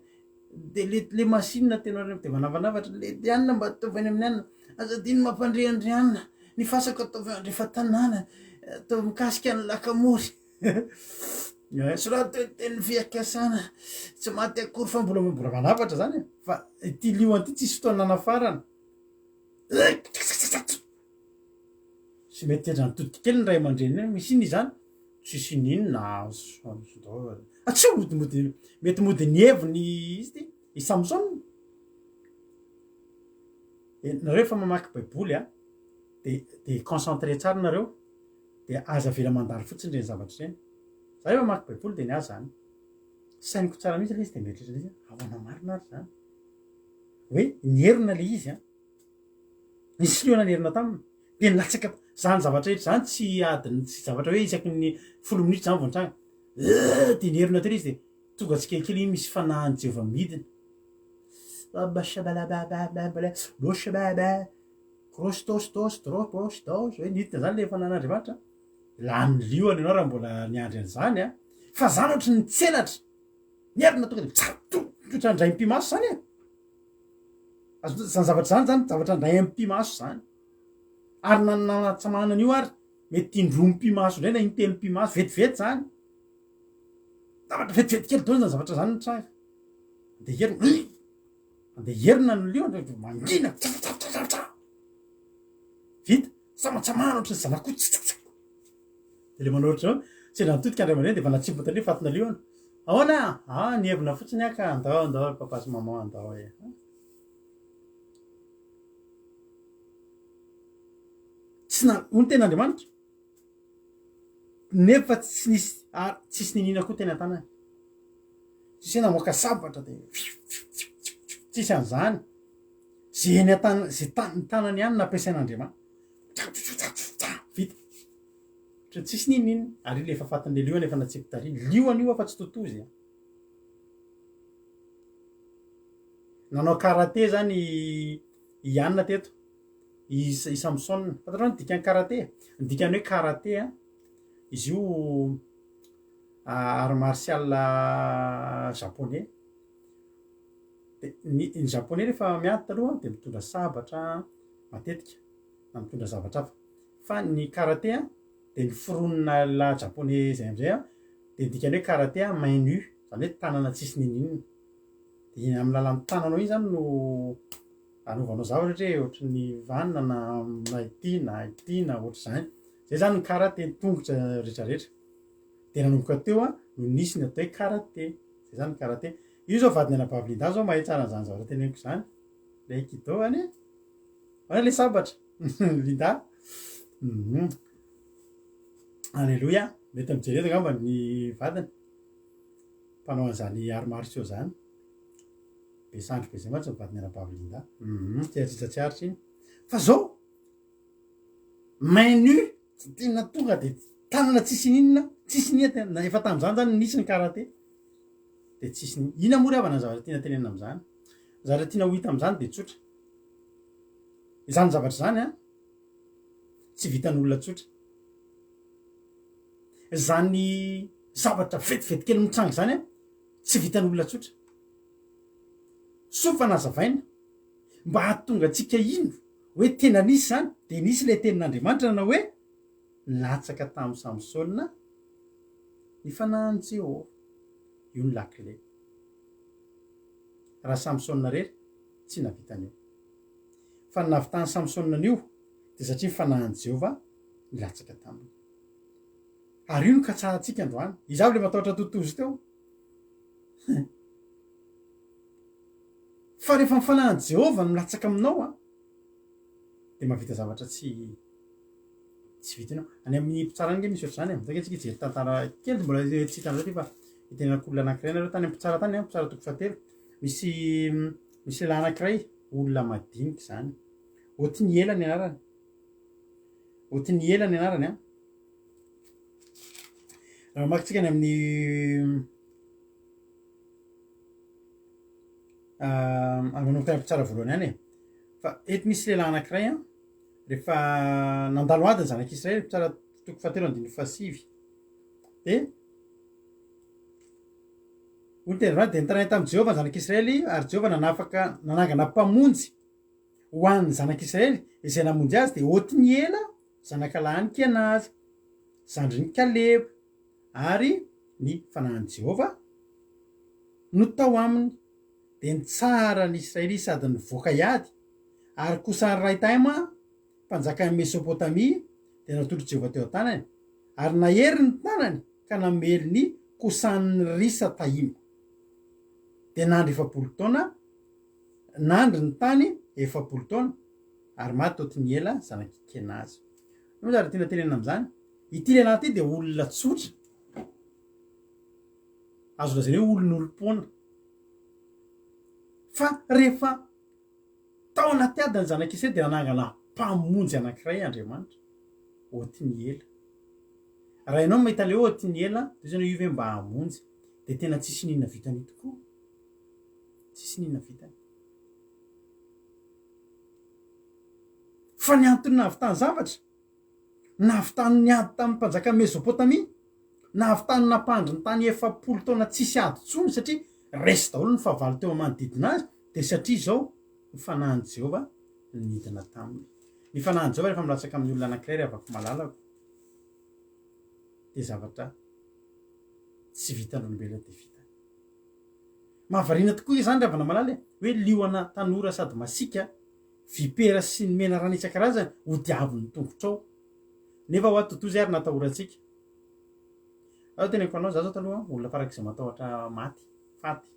de le masinina tena de manavanavatra le dianina mba ataovany amin'ny anina azadiny mampandrehandrehanina ny fasako ataovy andrefa tanàna atao mikasika ny lakamory soraha teny fiakasana tsy maty akory fa mbola manavatra zany fa ty lioany ty tsisy fotoana nafarana sy mety tendra nitodika kely ny ray aman-dreny misy iny zany tsisy ninona tsy mety mody ny heviny izy ty i Samsona nareo efa mamaky baiboly de concentré tsara nareo de aza vela mandary fotsiny reny zavatra reny za rehefa mamaky baiboly de ny azy zany sainiko tsara mihitsy le izy de mieritreritra izy avana marina ary zany hoe nierina le izy nisy liona nierina taminy de nilatsaka zany zavatra rehetra zany tsy adiny tsy zavatra hoe isaky ny 10 minitra zany vontranga de nierina teo izy de tonga tsy kelikely iny misy fanahany Jehova midina hoe nidina zany le fanan'Andriamanitra lany lioany ianao raha mbola niandry an'izany fa zany ohatry ny tselatra nyerina tonga de tsotra ndray mpimaso zany e zany zavatra zany zavatra ndray amy mpimaso zany ary nanatsamahana an'io ary mety indroa mpimaso ndray na intelo mpimaso vetivety zany zavatra vetivety kely dony zany zavatra zany tra de herina no lio mangina vita samatsamahana ohatry zanako de le manao ohatry zao tsy nantotika andray aman'reny de fa natsibo tale fatona liona ahoana nievina fotsiny aka andao papa sy maman andao e tsy ony ten'andriamanitra nefa tsisy ninina koa tena tanany tsisy namoaka sabatra de tsisy an'zany ze ny atana ze tanany ihany nampiasain'andriamanitra vita tsisy ninina ary le efa fatin'le liona efa natsipo tary lioan'io afa tsy totozy nanao karate zany ianina teto i Samson fatarao ny dikany karate ny dikany hoe karate izy io art martial japonais de ny japonais rehefa miady taloha de mitondra sabatra matetika na mitondra zavatra hafa fa ny karate de ny foronina la japonais zay amizay de dikany hoe karate main nue zany hoe tanana tsisy ninina de amy lalan'ny tananao iny zany no anaovanao zavatra ohatry ny vanina na itina ohatry zany zay zany ny karate ny tongotra rehetrarehetra de nanomboka teo no nisy ny atao hoe karate zay zany karate io zao vadiny anabavy zao mahay tsara zany zavatra teneniko zany le aikido any ana le sabatra linda alleloia mety mijerena ngamba ny vadiny mpanao an'zany art martiaux zany be sandro be zay matsy mivadiny anabavy linda tiaritsatsiaritra iny fa zao main nue tsy tena tonga de tanana tsisy ninina tsisy na efa tam'zany zany nisy ny karate de tsisy ina moa ravana zavatra tiana tenena am'zany zavatra tiana ho hita am'zany de tsotra zany zavatra zany tsy vitan'olona tsotra zany zavatra vetivety kely mitsangy zany tsy vitan'olona tsotra sofa nazavaina mba hahatonga atsika ino hoe tena nisy zany de nisy le tenin'andriamanitra na hoe latsaka tamy Samsona ny fanahany Jehova io ny lakile raha Samsona rery tsy navitan'io fa navitany Samsona an'io de satria ny fanahany Jehova nilatsaka taminy ary io no katsahantsika androany izavy le matahotra totozy teo fa rehefa mifanahany Jehova milatsaka aminao de mahavita zavatra tsy vitanao any amin'ny mpitsara nge misy ohatry zany mizaka tsika jery tantara kely mbola tsy hitanao ty fa itenenak'olona anankiray nareo tany mpitsara tany mpitsara toko fatelo misy lehilahy anankiray olona madinika zany Otiniela ny anarany Otiniela ny anarany raha makitsika any amin'ny manomboka ny mpitsara voalohany any fa eto misy lehilahy anankiray rehefa nandalo adiny zanak'Israely mpitsara toko fatelo andiny fasivy de olo tena de nitarainy tamy Jehova ny zanak'Israely ary Jehova nanangana mpamonjy ho an'ny zanak'Israely izay namonjy azy de Otiniela zanakalany Kenazy zandriny Kaleba ary ny fanahany Jehova no tao aminy de ny tsara ny Israely sady ny voaka iady ary kosa ny Raitaima mpanjakany Mesopotamia de natolo Jehova teo tanany ary nahery ny tanany ka namely ny kosan'ny Risa Taima de nandry 7 taona nandry ny tany 7 taona ary maty Otiniela zanaky Kenazy no zary tena tenena am'zany ity lehilahy ty de olona tsotra azo lazany hoe olon'olom-pona fa rehefa tao anaty adiny zanak'Israely de nanangana mpamonjy anankiray Andriamanitra Otiniela raha ianao mahita le Otiniela de zany io ve mba hamonjy de tena tsisy ninona vitany tokoa tsisy ninona vitany fa ny antony navitany zavatra navitany niady tamin'ny mpanjaka Mesopotamia nahavitany napandro ny tany 7 taona tsisy adotsony satria resy daholo ny fahavalo teo manodidina azy de satria zao ny fanahin Jehova nidina taminy ny fanahin Jehova rehefa milatsaka amin'ny olona anankiray afaka malalako de zavatra tsy vitan'olombelona de vita mahavariana tokoa izany rehefa namalala hoe lioana tanora sady masika vipera sy ny mena rano isan-karazany ho diaviny tongotrao nefa ho atotozy ary natahorantsika ao tena ko anao za zao taloha olona farak'izay matahotra maty faty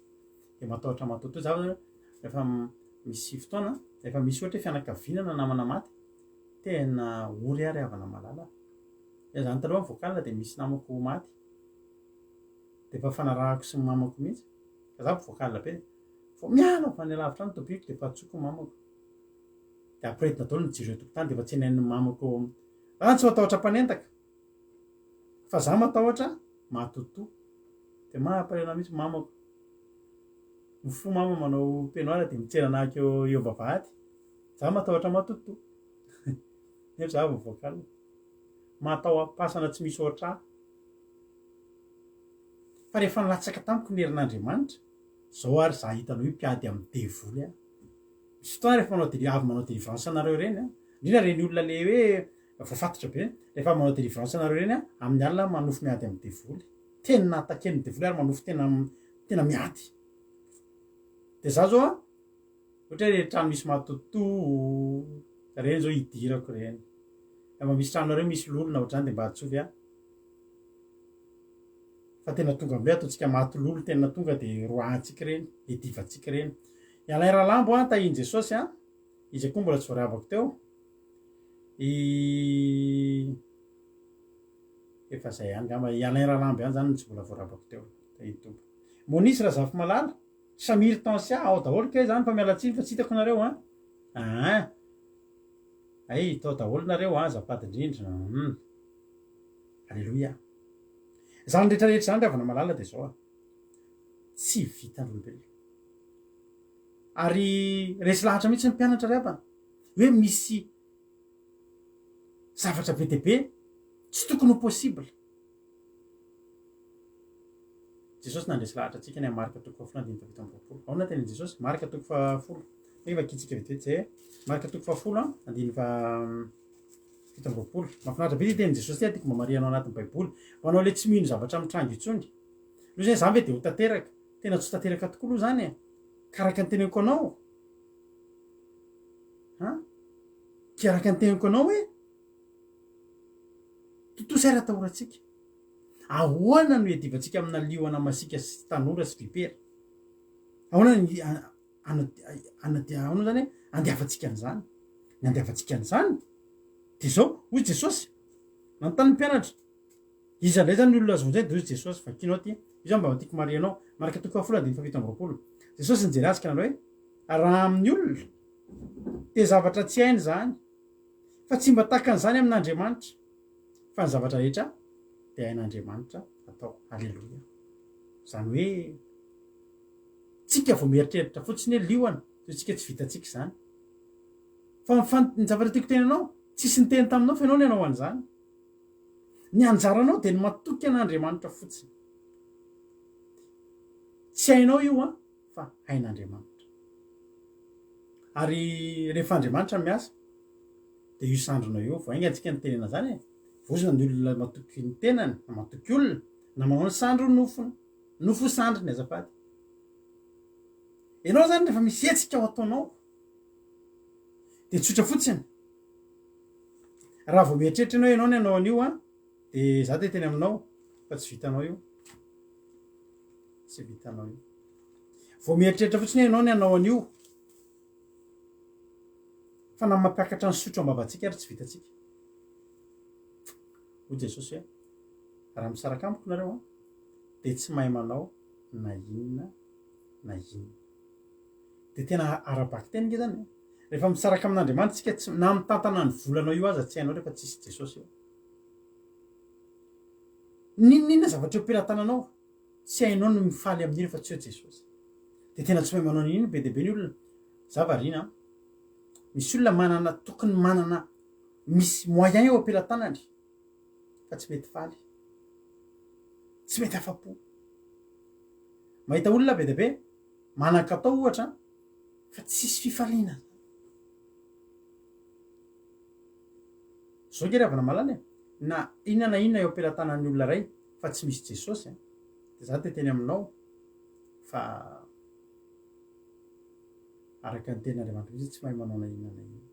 de matahotra matoto za rehefa misy fotoana rehefa misy ohatra fianakaviana namana maty tena ory ary avana malala zany taloha voakalina de misy namako maty de efa fanarahako sy mamako mihitsy fa za voakalina be fo miala fa ny lavitra ny tobiko de efa tsoko mamako de apretina daholo ny jiro tokotany de efa tsy hainain'ny mamako raha tsy matahotra mpanentaka fa za matahotra matoto de mahampalena mihitsy mamako mifo mama manao peignoir de mitseranahako eo bavahady za matahotra matoto nefa za voakalina matao apasana tsy misy oatra fa rehefa nilatsaka tamiko ny herin'Andriamanitra zao ary za hitanao hoe mpiady amin'ny devoly a misy fotoana rehefa avy manao délivrance anareo reny a indrindra reny olona le hoe voafatotra be rehefa manao délivrance anareo reny a amin'ny alina manofo miady amin'ny devoly tena ataken'ny devoly ary manofo tena miady de za zao a ohatra hoe trano misy matoto reny zao hidirako reny efa misy tranonareo misy lolona ohatrany de mba atsovy a fa tena tonga ambe ataontsika maty lolo tena tonga de roahantsika reny de divatsika reny ialay rahalambo a tahiny Jesosy a izy koa mbola tsy voaravako teo efa zay ihany ngamba ialay rahalambo ihany zany tsy mbola voaravako teo tahiny tompo monisy raha zafy malala samir tensia ao daholo ke zany fa mialatsiny fa tsy hitako nareo a ay tao daholo nareo azapady-drindrina alleloia zany rehetrarehetra zany rehavana malala de zao a tsy vitan'olombelona ary resy lahatra mihitsy ny mpianatra rehefa hoe misy zavatra be de be tsy tokony ho possible Jesosy nandresy lahatra atsika ny marika toko 10:20 ao na tena Jesosy marika toko 10 efa kitsika vetivety zay marika toko 10 17 mahafinaritra be ty teny Jesosy ty tiako mba marianao anatin'ny baiboly manao le tsy mino zavatra mitrango itsony lo zay zany ve de ho tanteraka tena tsy tanteraka tokoa aloha zany karaka ny teneko anao karaka ny teneko anao hoe totosy ary atahorantsika ahoana no edivantsika amina lioana masika sy tanora sy vipera ahoana ahoana zany hoe andiavantsika an'izany ny andiavantsika an'izany de zao hoy Jesosy nanontany mpianatra izy andray zany ny olona azonzay de hoy Jesosy vakinao ty izy mba tiako marianao marika toko 10:17 Jesosy nijery azy ka nanao hoe raha amin'ny olona de zavatra tsy hainy zany fa tsy mba tahaka an'izany amin'Andriamanitra fa ny zavatra rehetra de hain'Andriamanitra atao alleloia zany hoe tsika vao mieritreritra fotsiny hoe lioana so tsika tsy vitatsika zany fa ny zavatra tiako tenanao tsisy ny teny taminao fa ianao ny anao an'izany ny anjaranao de ny matoky an'Andriamanitra fotsiny tsy hainao io fa hain'Andriamanitra ary rehefa Andriamanitra miasa de io sandronao io vo ainga antsika ny tenena zany vozona ny olona matoky ny tenany na matoky olona na manao ny sandro nofo sandrony azafady ianao zany rehefa misy hetsika ao ataonao de tsotra fotsiny raha vao mieritreritra ianao ny anao an'io de za te teny aminao fa tsy vitanao io tsy vitanao io vao mieritreritra fotsiny ianao ny anao an'io fa na mampiakatra ny sotro ambavantsika ary tsy vitatsika hoy Jesosy hoe raha misaraka amiko nareo de tsy mahay manao na inona na inona de tena arabaky teny nge zany rehefa misaraka amin'Andriamanitra tsika tsy na mitantana ny volanao io aza tsy hainao rehefa tsisy Jesosy io ninona zavatra eo pelatananao tsy hainao no mifaly amin'iny fa tsy eo Jesosy de tena tsy mahay manao n'iny be de be ny olona za variana misy olona manana tokony manana misy moyen eo ampelantanany fa tsy mety faly tsy mety afa-po mahita olona be dia be manan-katao ohatra fa tsisy fifaliana zao nge ravana malany na inona na inona eo ampelantanan'ny olona ray fa tsy misy jesosy dia za te teny aminao fa araka ny ten'Andriamanitra izy tsy mahay manao na inona na inona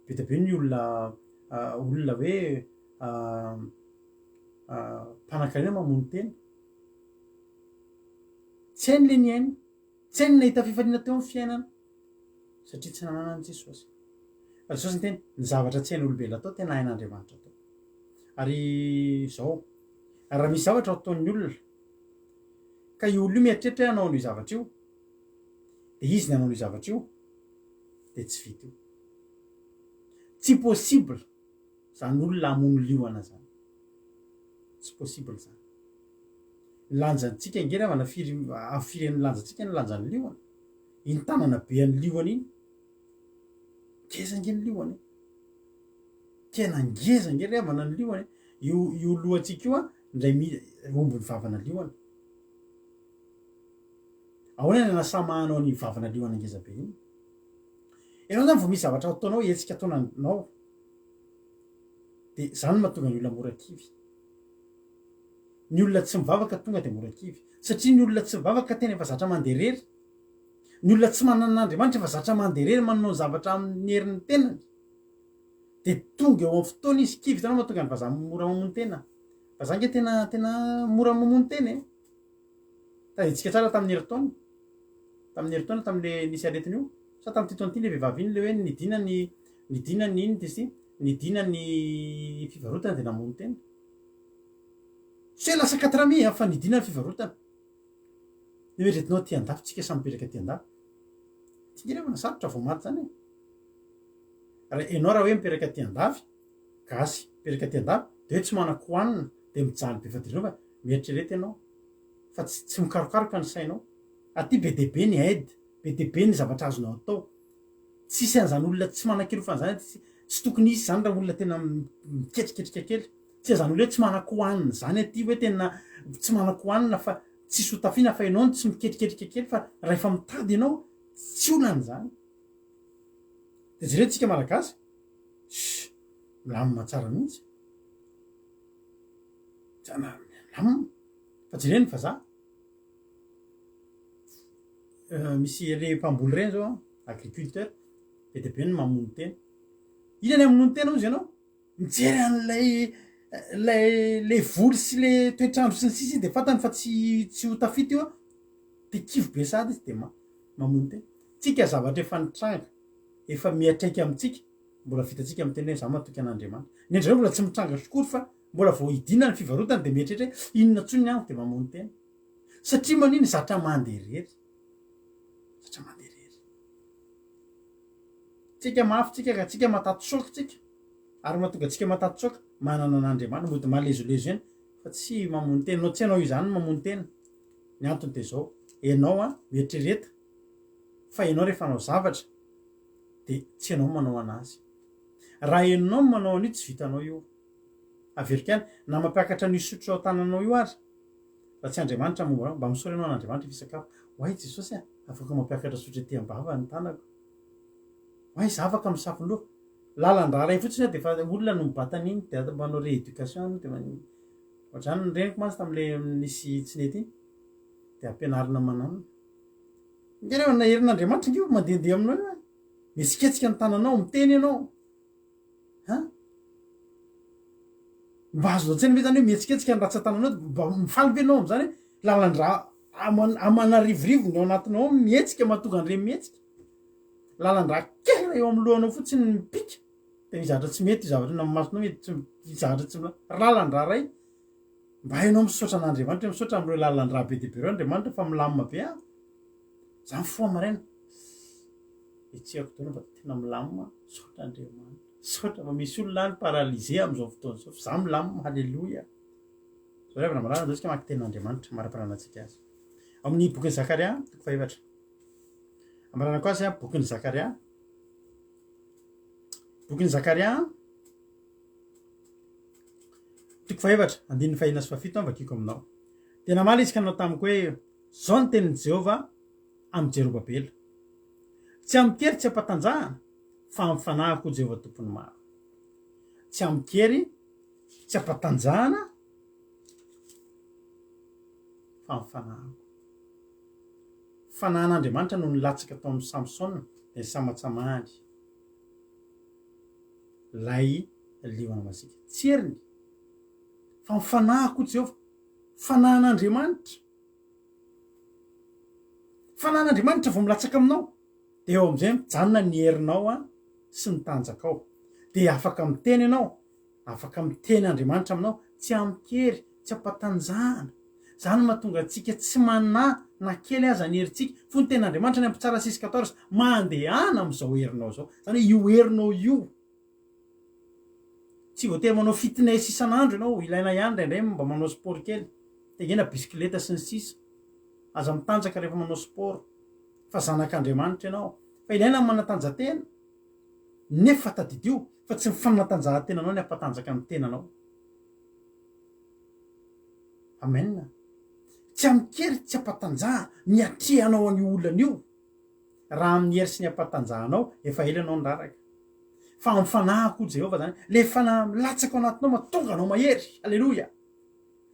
be dia be ny olona hoe mpanan-karena mamono tena tsy hainy le ny ainy tsy hainy nahita fifaliana teo amin'ny fiainana satria tsy nananany jesosy fa jesosy ny teny ny zavatra tsy hainy olombelona atao tena hain'Andriamanitra atao ary zao raha misy zavatra ataon'ny olona ka io olona io mieritreritra hoe hanao an'io zavatra io dia izy ny hanao an'io zavatra io dia tsy vita io tsy possible zany olona hamono lioana zany tsy possible zany lanjantsika ingeny avana afiren'ny lanjantsika ny lanjan'ny lioana iny tanana be an'ny lioana iny ngezange ny lioana tena ngezange ry avana ny lioana io lohantsika io ndray ombony vavana lioana ahoana ny nasamahanao ny vavana lioana ngezabe iny ianao zany vo misy zavatra ataonao etsika ataonanao dia zany mahatonga ny olona morakivy ny olona tsy mivavaka tonga dia morakivy satria ny olona tsy mivavaka tena efa zatra manderery ny olona tsy manan'Andriamanitra efa zatra manderery manao zavatra amin'ny herin'ny tenany dia tonga eo amin'ny fotoana izy kivy tanao mahatonga ny vazaha mora mamono tena vazaha nge tena mora mamono tena taditsika tsara tamin'ny heritaona tamin'le nisy aretina io sa tamin'ity taona ity le vehivavy iny le hoe nidina ny iny tisy nidina ny fivarotana dia namono tena se lasa 4 fa nidina ny fivarotana eritretinao ty andafy tsika samy mipetraka ty andafy ty nge refa nasarotra vao maty zany ianao raha hoe mipetraka ty andafy gasy mipetraka ty andafy dia hoe tsy manako hoanina dia mijaly be fadirinao fa mieritrerety ianao fa tsy mikarokaroka ny sainao aty be deaibe ny aide be deaibe ny zavatra azonao atao tsisy an'izany olona tsy manan-kirofana zany tsy tokony isy zany raha olona tena miketriketrika kely tsy azany olona hoe tsy manako hoanina zany aty hoe tena tsy manako hoanina fa tsisy hotafiana fa ianao no tsy miketriketrika kely fa rehefa mitady ianao tsy olana zany dia jerentsika malagasy milamina tsara mihitsy milamina fa jereny fa za misy le mpamboly reny zao agriculteur be dia be ny mamono tena inany amonono tena ozy ianao mijery an'lay voly sy le toetrandro sy ny sisy dia fantany fa tsy hotafita io dia kivo be sady izy dia mamono tena tsika zavatra efa nitranga efa miatraika amintsika mbola vitatsika amin'ny tena hoe za matoky an'Andriamanitra ny endreo mbola tsy mitranga sokory fa mbola vao hidina ny fivarotana dia mieritreritra hoe inona tsony ny ango dia mamono tena satria maniny zatra manderery tsika mafy tsika ka tsika matato soka tsika ary mahatonga tsika matato soka manana an'Andriamanitra mody malezolezo eny fa tsy mamono tena nao tsy ianao io zany mamono tena ny antony dia zao ianao mietrereta fa ianao rehefa anao zavatra dia tsy ianao manao anazy raha ianao manao an'io tsy vitanao io averika any na mampiakatra ny sotro ao tananao io ary raha tsy Andriamanitra momba mba misaory ianao an'Andriamanitra fisakafo hoay jesosy afaka mampiakatra sotro ety am-bava ny tanako hoay za afaka misafoloha lalan-draha ray fotsiny dia efa olona no mibatan'iny dia manao rééducation dia ohatrany ny reniko mantsy tamin'le nisy tsinety iny dia ampianarina manana nge rehefa naherin'Andriamanitra nge mandehandeha aminao io misiketsika ny tananao miteny ianao mba azo antsena ve zany hoe mihetsiketsika ny ratsan-tananao mba mifaly ve anao am'zany hoe lalan-draha amanarivorivo ny ao anatinao mihetsika mahatonga an'ire mihetsika lalan-draha kely eo amin'ny lohanao fotsiny mipika dia izahatra tsy mety zavatra na masonao mety izahatra tsy lalan-draha ray mba hainao misaotra an'Andriamanitra misaotra amin'ireo lalan-draha be dia be reo Andriamanitra fa milamina be zany foa maraina etsihako taona fa tena milamina saotra Andriamanitra saotra fa misy olona any paralysé amin'izao fotoana zao fa za milamina halleloia zao revana marana zao tsika maky tenin'Andriamanitra mara-piranantsika azy amin'ny bokin'ny Zakaria toko fahefatra amarana ko azy bokin'ny Zakaria toko faevatra andininy fahina sy fafito a vakiko aminao tena maly izy ka anao tamiko hoe zao ny tenin'i Jehovah amin'ny Jerobabela tsy amikery tsy ampatanjahana fa amfanahako Jehovah tompony maro tsy amikery tsy ampatanjahana fa amfanahako fanahan'Andriamanitra no nilatsaka tao amin'ny Samson de samatsamahany lay liona masika tsy heriny fa mifanahako Jehovah fanahan'Andriamanitra fanahan'Andriamanitra vao milatsaka aminao de eo am'izay mijanona ny herinao a sy ny tanjakao de afaka miteny ianao afaka miteny Andriamanitra aminao tsy amikery tsy ampatanjahana zany mahatonga antsika tsy manà na kely aza ny herintsika fo ny ten'Andriamanitra ny ampitsara sisika 14 mandehana am'izao herinao zao zany hoe io herinao io tsy voatery manao fitness isan'andro ianao ilaina ihany ndraindray mba manao sport kely tegena bisikileta sy ny sisa aza mitanjaka rehefa manao sport fa zanak'Andriamanitra ianao fa ilaina ny manatanjatena nefa tadidio fa tsy mifanatanjahantenanao ny ampatanjaka ny tenanao amen tsy amikery tsy ampatanjaha ny atrehanao any olana io raha amin'ny hery sy ny ampatanjahanao efa ela anao nyraraka fa mifanahako Jehovah zany le fanahy milatsaka ao anatinao mahatonga anao mahery alleloia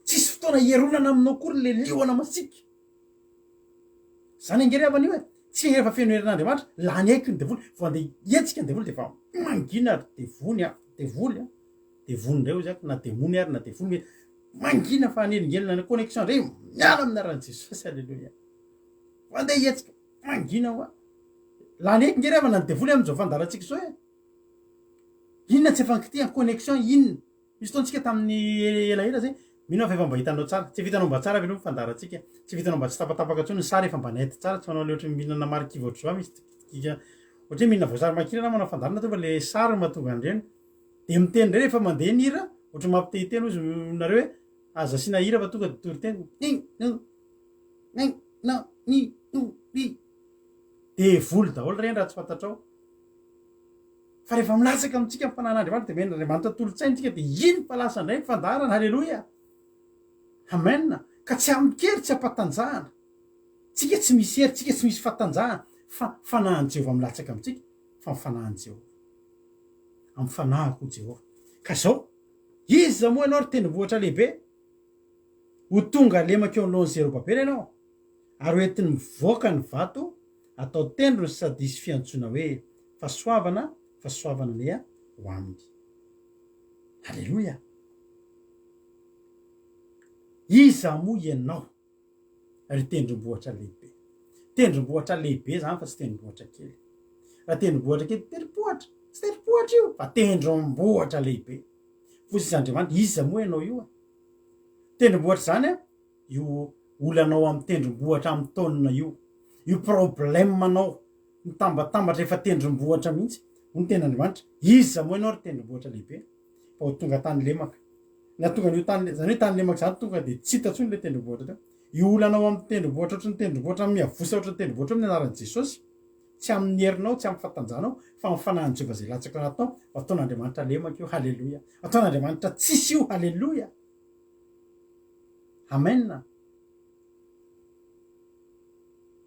tsisy fotoana hieronana aminao kory le lioana masika zany angerevana io hoe tsy rehefa feno herin'Andriamanitra lany aiky ny devoly vo andeha hetsika ny devoly de fa mangina ary devoly a devoly a devony ndray ozy ako na demony ary na devoly mety mangina fa hanelingelina ny connexion ndray miala amin'ny aran'i Jesosy alleloia vo andeha hetsika mangina hoa lany aiky ngerevana ny devoly am'izao fandarantsika zao e inona tsy efa nkitiha connexion inona misy taontsika tamin'ny elaela zay mino fa efa mba hitanao tsara tsy vitanao mba tsara velo fandarantsika tsy vitanao mba tsy tapatapaka tsony ny sary efa mba nety tsara tsy manao le ohatry mihinana marikivy ohatry zao misy ohatry mihinana voasary makirana manao fandarana tonga le sary mahatonga andreny de miteny ndray rehefa mandeha ny hira ohatry mampitehiteny ozy nareo hoe aza sina hira fa tonga de toriteny de voly daholo reny raha tsy fantatrao fa rehefa milatsaka amitsika mifanahan'Andriamanitra de Andriamanitra tolotsaintsika de iny palasa ndray fandarana halleloia amen ka tsy amikery tsy ampatanjahana tsika tsy misy hery tsika tsy misy fatanjahana fa fanahan Jehovah milatsaka amitsika fa mifanahan Jehovah amfanahako Jehovah ka zao iza moa ianao ry tendrombohitra lehibe ho tonga lemaka eo anoloan'ny Jerobabela ianao ary hoentiny mivoaka ny vato atao tendrony sady isy fiantsoana hoe fahasoavana lea ho aminy halleloia iza moa ianao ry tendrombohitra lehibe zany fa tsy tendrombohitra kely raha tendrombohitra kely tendrombohitra tsy tendrombohitra io fa tendrombohitra lehibe fosis'Andriamanitra iza moa ianao io a tendrombohitra zany a io olanao amin'ny tendrombohitra amin'ny taonina io problemanao mitambatambatra efa tendrombohitra mihitsy ny ten'Andriamanitra iza moa ianao ry tendrombohitra lehibe fa ho tonga tany lemaka na tonga n'io tany zany hoe tany lemaka zany tonga de tsy hita tsony le tendrombohitra teo io olanao amin'ny tendrombohitra ohatry ny tendrombohitra miavosa ohatry ny tendrombohitra amin'ny anaran'i Jesosy tsy amin'ny herinao tsy amin'ny fatanjahanao fa mifanahan Jehovah zay latsaka anatinao ataon'Andriamanitra lemaka io halleloia ataon'Andriamanitra tsisy io halleloia amen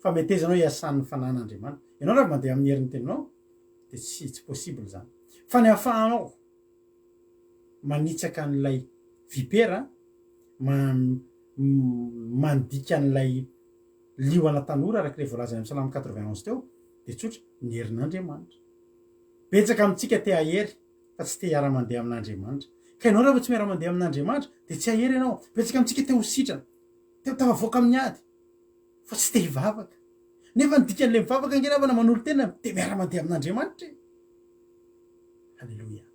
fa metezanao hiasan'ny fanahan'Andriamanitra ianao raha mandeha amin'ny herin'ny teninao de tsy possible zany fa ny hafahanao manitsaka n'lay vipera mandika n'lay lioana tanora araka le voalazany amin'ny Salamo 91 teo de tsotra ny herin'Andriamanitra betsaka amitsika te ahery fa tsy te hiara-mandeha amin'Andriamanitra ka ianao raha vo tsy miara-mandeha amin'Andriamanitra de tsy ahery ianao betsaka amitsika te ho sitrana te ho tavavoaka amin'ny ady fa tsy te hivavaka nefa ny dikan'le mivavaka angeravana manolo tena de miara-mandeha amin'Andriamanitra halleloia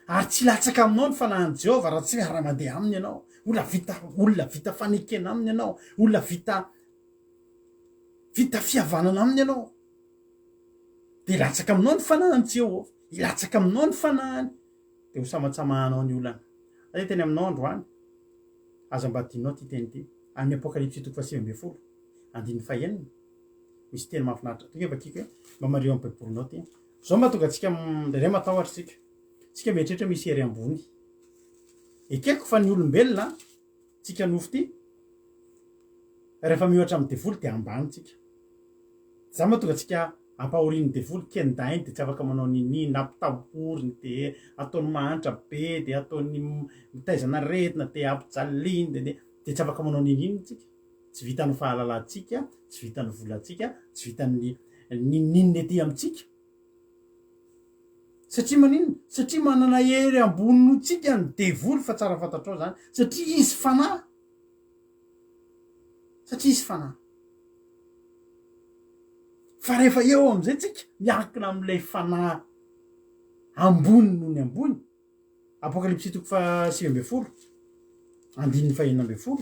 ary tsy latsaka aminao ny fanahan Jehovah raha tsy miara-mandeha aminy ianao olona vita fanekena aminy ianao olona vita fihavanana aminy ianao de latsaka aminao ny fanahan Jehovah ilatsaka aminao ny fanahany de ho samatsamahanao ny olana azay teny aminao androany aza mba dinao ty teny ty amin'ny apokalypsy 7:20 andiny fahenina misy teny mahafinaritra tonga bakiko hoe mba mario amin'ny baibolinao ty zao mba tonga atsika ndray matahotra tsika metrehtra misy hery ambony ekeko fa ny olombelona tsika nofo ty rehefa mihoatra amy devoly de ambany tsika za mahatonga atsika ampahoriny devoly kendainy de tsy afaka manao nini nampitaboriny de ataony mahantra be de ataony mitaizana retina de ampijaliny de tsy afaka manao nininy tsika tsy vitany fahalalatsika tsy vitany volatsika tsy vitany nininy ety amitsika satria manino satria manana hery ambonino tsika ny devoly fa tsara fantatrao zany satria izy fanahy fa rehefa eo am'izay tsika miankina am'lay fanahy ambony noho ny ambony apokalipsy toko fa 7 andininy fa 9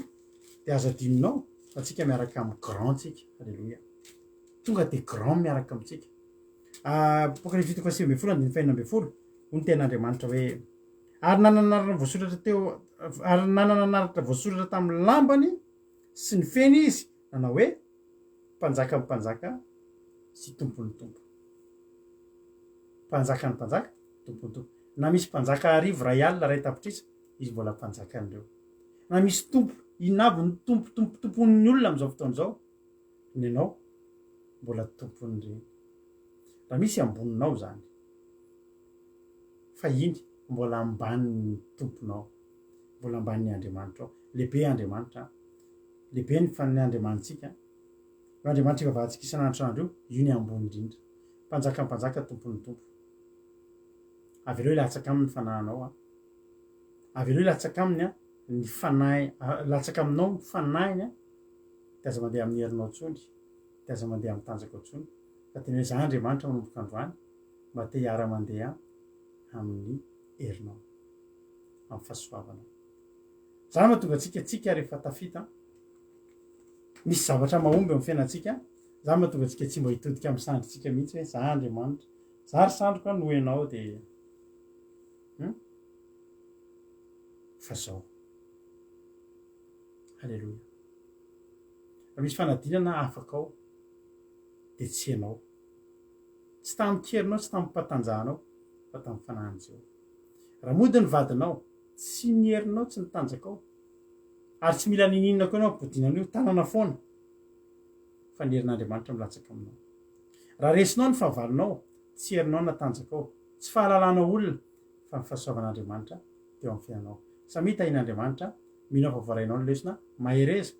de aza dininao fa tsika miaraka amy grand tsika alleloia tonga de grand miaraka amitsika apokalipsy toko fa 7 andininy fa 9 hony ten'Andriamanitra hoe ary nananarana voasoratra teo ary nanananaratra voasoratra tamin'ny lambany sy ny feny izy nanao hoe mpanjaka ny mpanjaka sy tompony tompo mpanjaka ny mpanjaka tompony tompo na misy mpanjaka arivo ray alina ray tapitrisa izy mbola mpanjaka an'ireo na misy tompo inavo ny tompon'ny olona am'izao fotoan'izao ny anao mbola tompon'ireny raha misy amboninao zany fa iny mbola ambanin'ny tomponao mbola ambanin'ny Andriamanitra ao lehibe Andriamanitra lehibe ny fanny Andriamanitsika io Andriamanitra ivavahantsika isan'andro io io ny ambony indrindra mpanjaka tompon'ny tompo avy eo latsaka aminy fanahinao avy eo latsaka aminy ny fanahy latsaka aminao fanahiny de aza mandeha amin'ny herinao tsony de aza mandeha amin'ny tanjaka tsony fa tena hoe za Andriamanitra manomboka androany mba te hiara mandeha amin'ny herinao amin'ny fahasoavanao zany mahatonga tsika rehefa tafita misy zavatra mahomby amin'ny fiainatsika zany mahatonga atsika tsy mba hitodika amin'ny sandritsika mihitsy hoe za Andriamanitra za ry sandroko no enao de fa zao halleloia raha misy fanadinana afaka ao de tsy anao tsy tamin'ny kerinao tsy tamin'ny mpatanjahanao fa tamin'ny fanahin'izao raha mody ny vadinao tsy ny herinao tsy nitanjakao ary tsy mila nininona koa anao bodinan'io tanana foana fa ny herin'Andriamanitra milatsaka aminao raha resinao ny fahavalinao tsy herinao natanjakao tsy fahalalanao olona fa ny fahasoavan'Andriamanitra teo amin'ny fiainanao samita in'Andriamanitra mino vavoarainao ny lesona mahereza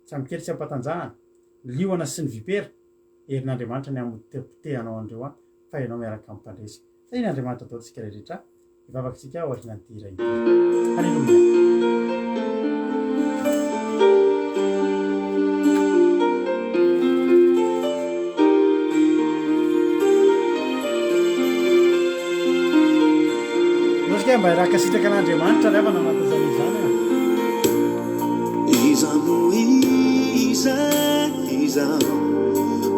tsy amikery tsy ampatanjahana liona sy ny vipera herin'Andriamanitra ny amotehitehanao andreo fa ianao miaraka amin'ny mpandresy fa in'Andriamanitra atao tsika rehetra ivavakantsika ao aoriana ny dira ity halleloia mba iraka sitraka an'Andriamanitra rehefa nanatazany izany iza moiza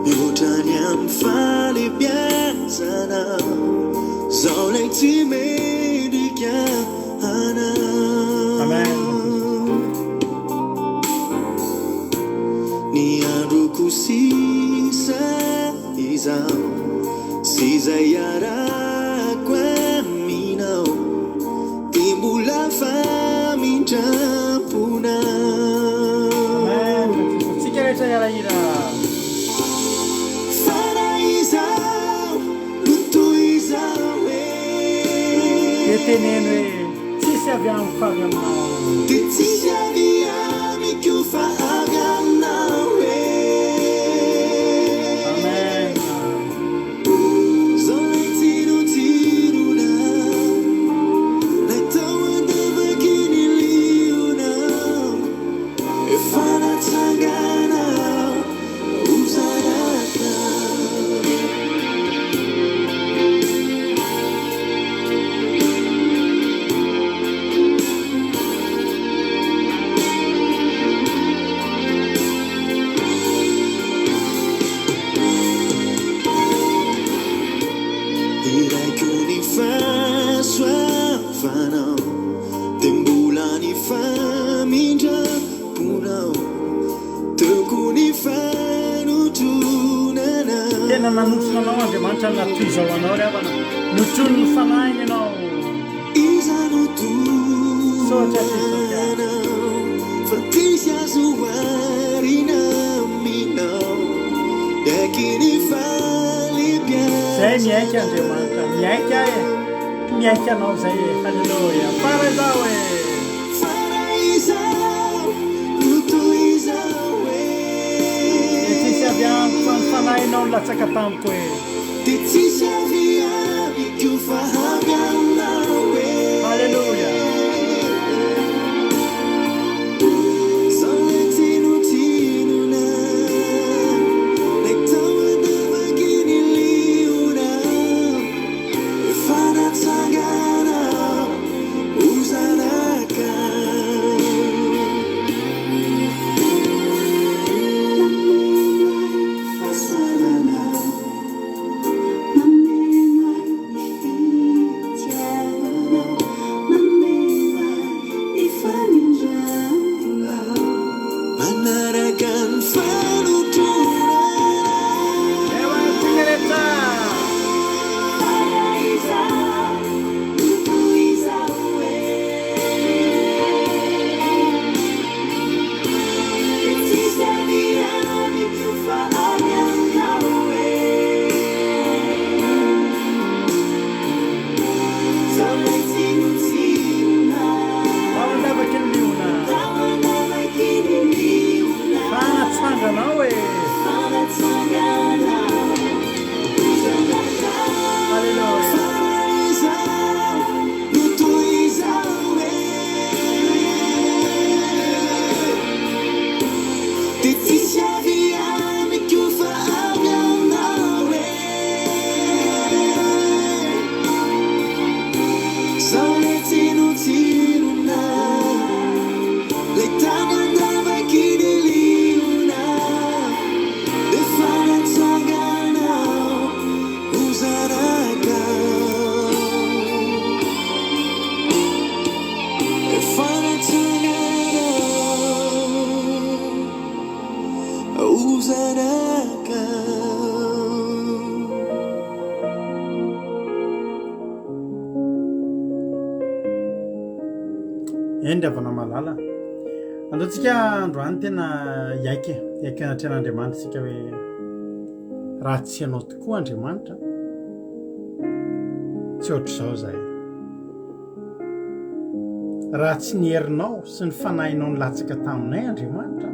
mihoatrany amin'ny falebiazana zao lay tsy mendrika amen ny androko sisa izao sy zay arako aminao mbola famindrampona tsika rehetra iarahira fara izao notoy izao hoe de teneno hoe tsisy avy amin'ny favy aminao de tsisy avy amiko fa avy aminao hoe amen zao lay tsirotsirona tena nanosona anao Andriamanitra natoy izao anao rehavana notronony fanahiny ianao iza no Sotra Jesosy. Zay miaika Andriamanitra, miaika e, miaika anao zay e, halleluja. Fara izao e. Tsisy avy amiko fa nifanahinao ny latsaka tamiko e. Halleluja. Endavana malala andaotsika androany tena iaiky anatrehan'Andriamanitra tsika hoe raha tsy anao tokoa Andriamanitra tsy ohatr'izao zay, raha tsy niherinao sy ny fanahinao ny latsaka taminay Andriamanitra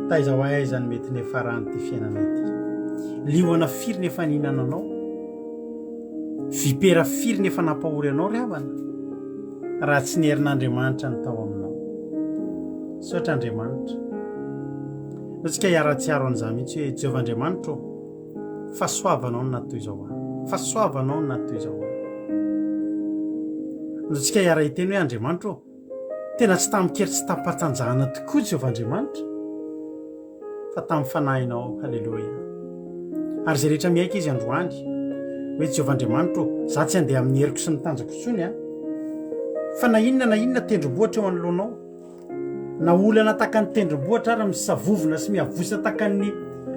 taizao aizany mety nefarany ty fiainanay ty liona firy nefa nihinananao, vipera firy nefa nampahory anao ry havana raha tsy niherin'Andriamanitra ny tao aminao. Sotra Andriamanitra atsika hiara-tsiaro an'izany mihitsy hoe Jehovah Andriamanitra fahasoavanao ny natoy izao fahasoavanao ny natoy izao atsika hiara hiteny hoe Andriamanitra tena tsy tamikery tsy tampatsanjahana tokoa Jehovah Andriamanitra fa tamin'ny fanahinao. Halleluja. Ary zay rehetra miaika izy androany hoe Jehovah Andriamanitra za tsy handeha amin'ny heriko sy ny tanjako tsony fa na inona tendrombohatra eo anoloanao, na olana takany tendrombohatra ary misavovona sy miavosa takany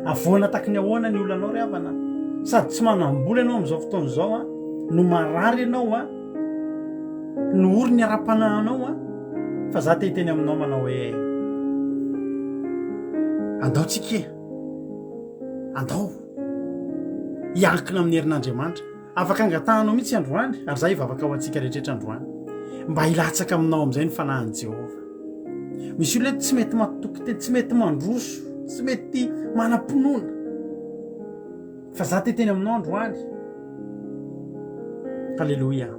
avoana takany ahoana ny olanao ry havana, sady tsy manambola ianao amin'izao fotoana izao no marary ianao no ory ny ara-panahinao fa za te hiteny aminao manao hoe andao tsika andao hiankina amin'ny herin'Andriamanitra, afaka angatahanao mihitsy androany ary za hivavaka ho antsika rehetrarehetra androany mba hilatsaka aminao amin'izay ny fanahin'i Jehovah. Misy olona tsy mety matoky teny, tsy mety mandroso, tsy mety manam-pinoana fa za te teny aminao androany. Halleluja.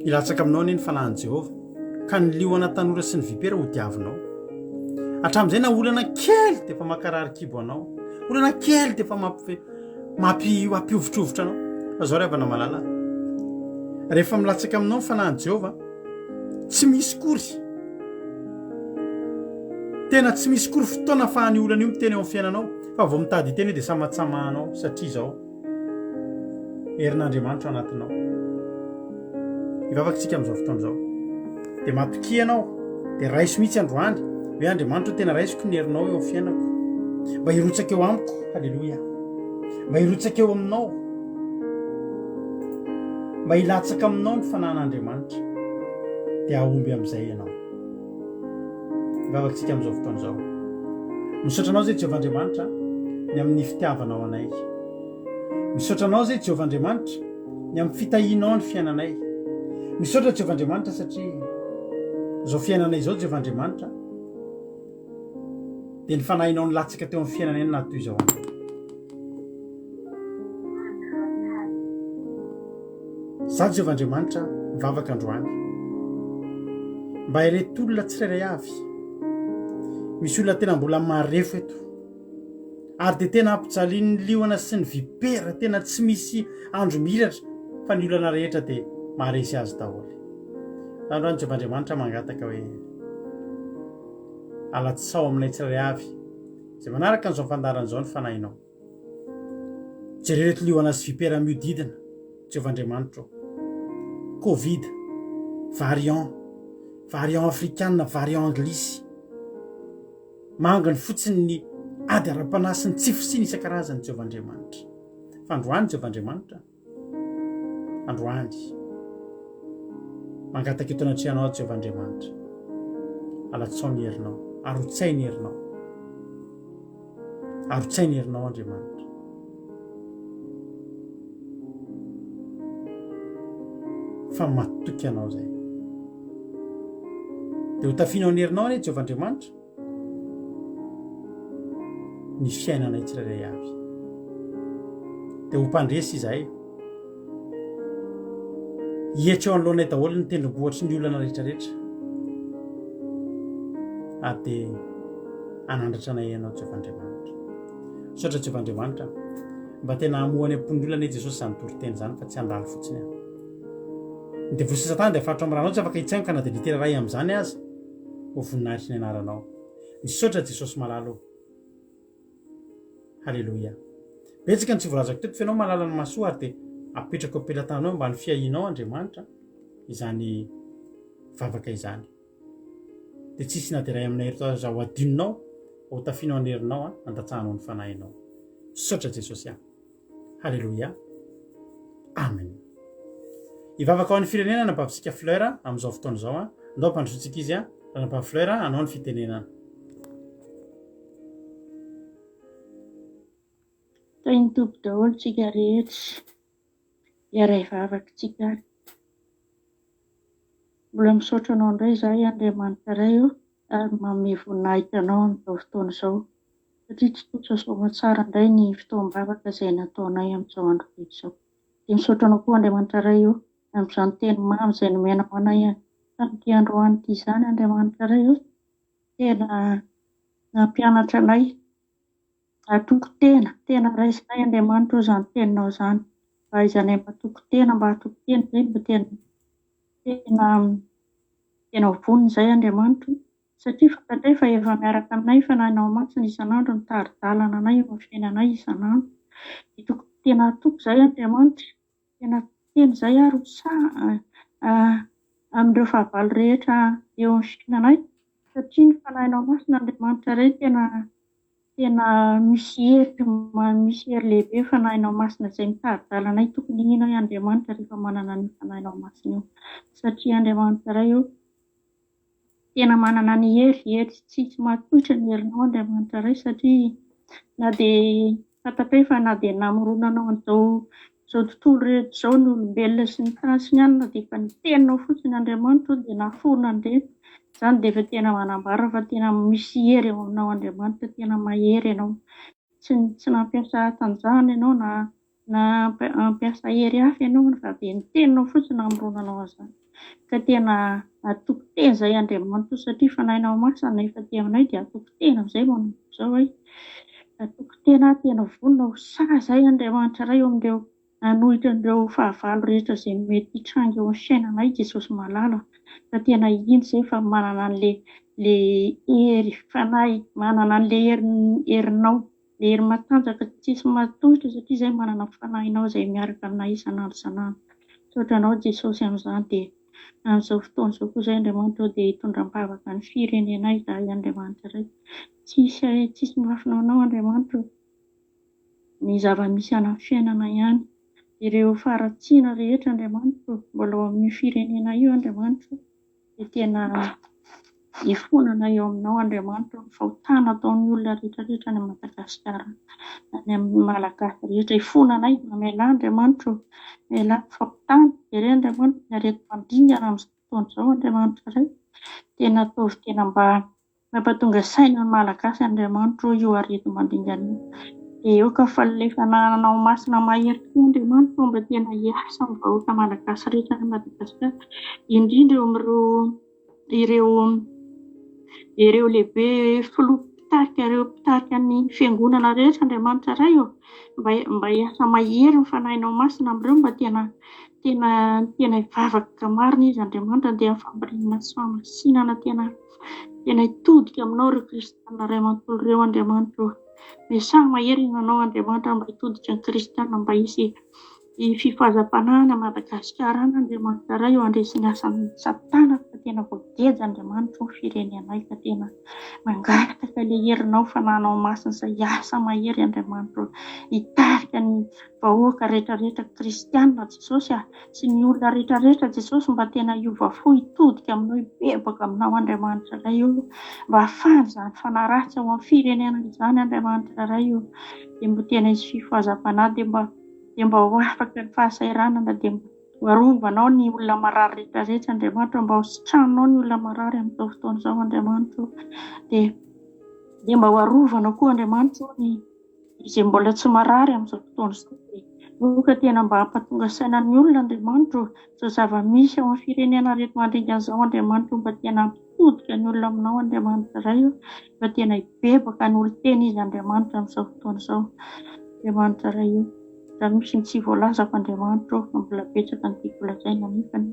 Hilatsaka aminao ny fanahin'i Jehovah ka ny liona tanora sy ny vipera ho diavinao. Hatramin'izay na olana kely dia efa makarary kibo anao, olana kely dia efa mampiovitrovotra anao. Azao ry havana malala, rehefa milatsaka aminao ny fanahin'i Jehovah tsy misy kory, tena tsy misy kory fotoana ahafahany olana io miteny eo amin'ny fiainanao fa vao mitady hiteny hoe dia samatsamahanao satria izao herin'Andriamanitra ao anatinao. Hivavaka tsika amin'izao fotoana izao dia matoky ianao dia raiso mihitsy androany hoe Andriamanitra tena raisiko ny herinao eo amin'ny fiainako, mba hirotsaka eo amiko. Halleluja. Mba hirotsaka eo aminao, mba mba hilatsaka aminao ny fanan'Andriamanitra dia ahomby amin'izay ianao. Vavakantsika amin'izao fotoana izao. Misaotra anao zay Jehovah Andriamanitra ny amin'ny fitiavanao anay. Misaotra anao zay Jehovah Andriamanitra ny amin'ny fitahianao ny fiainanay. Misaotra Jehovah Andriamanitra satria izao fiainanay izao Jehovah Andriamanitra dia ny fanahinao ny latsaka teo amin'ny fiainanay na toy izao. Za Jehovah Andriamanitra mivavaka androany mba ireto olona tsirairay avy. Misy olona tena mbola marefo eto ary dia tena ampijaliany ny liona sy ny vipera, tena tsy misy andro miratra fa ny olana rehetra dia maharesy azy daholo. Androany Jehovah Andriamanitra mangataka hoe alatsao aminay tsirairay avy izay manaraka an'izao fandaran'izao ny fanahinao. Jerereto liona sy vipera miodidina Jehovah Andriamanitra, Covid, variant afrikanina, variant anglisy, mangany fotsiny ny ady ara-panasiny tsy fosiny isan-karazany Jehovah Andriamanitra. Fa androany Jehovah Andriamanitra, androany mangataka eto anatrehanao Jehovah Andriamanitra, alatsao ny herinao, arotsay ny herinao, arotsay ny herinao Andriamanitra. Fa matoky anao zay dia ho tafianao ny herinao anie Jehovah Andriamanitra ny fiainanay tsirairay avy dia ho mpandresy izahay hietsa eo anoloanay daholo ny tendrombohatry ny olana rehetrarehetra ary dia anandratra anay ianao Jehovah Andriamanitra. Misaotra Jehovah Andriamanitra mba tena hamohany am-pon'ny olana Jesosy izany toriteny izany fa tsy handalo fotsiny aho. Ny devosi Satana dia faritra amin'ranao tsy afaka hitsaingoka na dia litera ray amin'izany azy ho voninahitry ny anaranao. Misaotra Jesosy malalo. Halleloia. Betsaka ny tsy voalazako teto fianao malala ny masoa ary dia apetraka eo ampelantanao mba ny fiahinao Andriamanitra izany vavaka izany. Dia tsisy na dia ray aminay eto aza ho adinonao ho tafianao ny herinao andatsahanao ny fanahinao. Misaotra Jesosy aho. Halleloia. Amen. Ivavaka ao ny firenena nampavisika fleur amin'izao fotoana izao ndao mpandrosotsika izy nampavy fleur anao ny fitenenana. Toy ny tompy daholo tsika rehetra iaray vavakantsika. Mbola misaotra anao indray izahay Andriamanitra iray ary manome voninahitra anao amin'izao fotoana izao satria tsy tosa soa tsara indray ny fotoam-bavaka izay nataonay amin'izao andro izao. Dia misaotra anao koa Andriamanitra iray amin'izany teny mamy izay nomenao anay tamin'ity androany ity izany Andriamanitra iray tena nampianatra anay atoko tena raisinay Andriamanitra izany teninao izany mba aizanay matoko tena mba atoko tena izay mba tena vonona izay Andriamanitra satria fantatray fa efa miaraka aminay fanahinao masina isan'andro ny tari-dalana anay eo amin'ny fiainanay isan'andro. Itoko tena atoko izay Andriamanitra tena teny izay amin'ireo fahavalo rehetra eo amin'ny fiainanay satria ny fanahinao masina Andriamanitra iray tena misy hery lehibe fanahinao masina izay mitari-dalanay tokony ino Andriamanitra rehefa manana ny fanahinao masina io satria Andriamanitra iray tena manana ny hery tsy matotra ny herinao Andriamanitra iray satria na dia fantatray fa na dia namoronanao an'izao tontolo rehetra izao ny olombelona sy ny tany ihany na dia efa ny teninao fotsiny Andriamanitra dia naforona indray izany dia efa tena manambara fa tena misy hery eo aminao Andriamanitra tena mahery ianao tsy nampiasa tanjana ianao na ampiasa hery hafa ianao fa dia ny teninao fotsiny namoronanao azany ka tena atoko tena izay Andriamanitra satria fanahinao masina efa ty aminay dia atoko tena amin'izay manomboka izao atoko tena vonona ho sahy izay Andriamanitra iray eo amin'ireo anohitra an'ireo fahavalo rehetra izay mety hitranga eo amin'ny fiainanay Jesosy malala fa tena iny izay fa manana an'le hery fanahy manana an'le herinao le hery matanjaka tsisy matohitra satria izay manana fanahinao izay miaraka aminay isan'andro. Misaotra anao Jesosy amin'izany dia amin'izao fotoana izao koa izay Andriamanitra dia hitondram-bavaka ny firenenay izahay Andriamanitra iray tsisy mafina anao Andriamanitra ny zava-misy ana fiainana ihany ireo faratsiana rehetra Andriamanitra mbola ao amin'ny firenena io Andriamanitra dia tena hifonana eo aminao Andriamanitra ny fahotana ataon'ny olona rehetrarehetra any Madagasikara, any amin'ny malagasy rehetra hifonanay mamela Andriamanitra, mamela fahotana ire Andriamanitra ny arety mandingana amin'izao fotoana izao Andriamanitra iray, tena ataovy tena mba mampatonga saina ny malagasy Andriamanitra io arety mandingana io. Dia eo ka falefananao masina mahery tokoa Andriamanitra mba tena hiasa amin'ny vahoaka malagasy rehetra any Madagasikara, indrindra eo amin'ireo ireo lehibe filoha ireo mpitarika ny fiangonana rehetra Andriamanitra iray eo, mba hiasa mahery ny fanahinao masina amin'ireo mba tena hivavaka marina izy Andriamanitra dia amin'ny fampirimana sy famasinana tena hitodika aminao ireo kristianina iray manontolo ireo Andriamanitra. Miasahy mahery ianao Andriamanitra mba hitodika ny kristianina mba hisy fifahazam-panahiny Madagasikara any Andriamanitra iray eo andresy ny asan'ny Satana fa tena voageja Andriamanitra ny firenenay ka tena mangataka ilay herinao fanahinao masina izay hiasa mahery Andriamanitra hitarika ny vahoaka rehetrarehetra kristianina Jesosy sy ny olona rehetrarehetra Jesosy mba tena hiova fo hitodika aminao hibebaka aminao Andriamanitra iray io mba hahafahana izany fanahy ratsy ao amin'ny firenena izany Andriamanitra iray io dia mba tena hisy fifahazam-panahy dia mba ho afaka ny fahasairanana dia mba hoarovanao ny olona marary rehetrarehetra Andriamanitra mba hositranonao ny olona marary amin'izao fotoana izao Andriamanitra dia mba hoarovanao koa Andriamanitra ny izay mbola tsy marary amin'izao fotoana izao dia ka tena mba hampatonga sainan'ny olona Andriamanitra izao zava-misy ao amin'ny firenena rehetra mandringana izao Andriamanitra mba tena hampitodika ny olona aminao Andriamanitra iray io mba tena hibebaka ny olon-teny izy Andriamanitra amin'izao fotoana izao Andriamanitra iray io. Raha misy ny tsy voalazako Andriamanitra fa mbola betsaka ny tiako lazaina nefany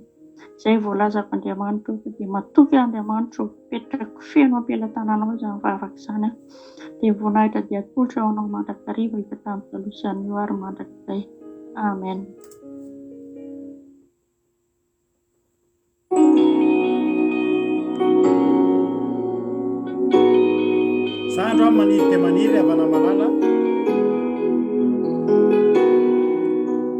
izay voalazako Andriamanitra dia matoky Andriamanitra petraka feno ampelantananao izany mivavaka izany dia voninahitra dia atolotra ao anao mandrakariva hita tamin'ny taloha sy anio ary mandrakizay. Amen. Sandro amin'ny maniry dia maniry avana malala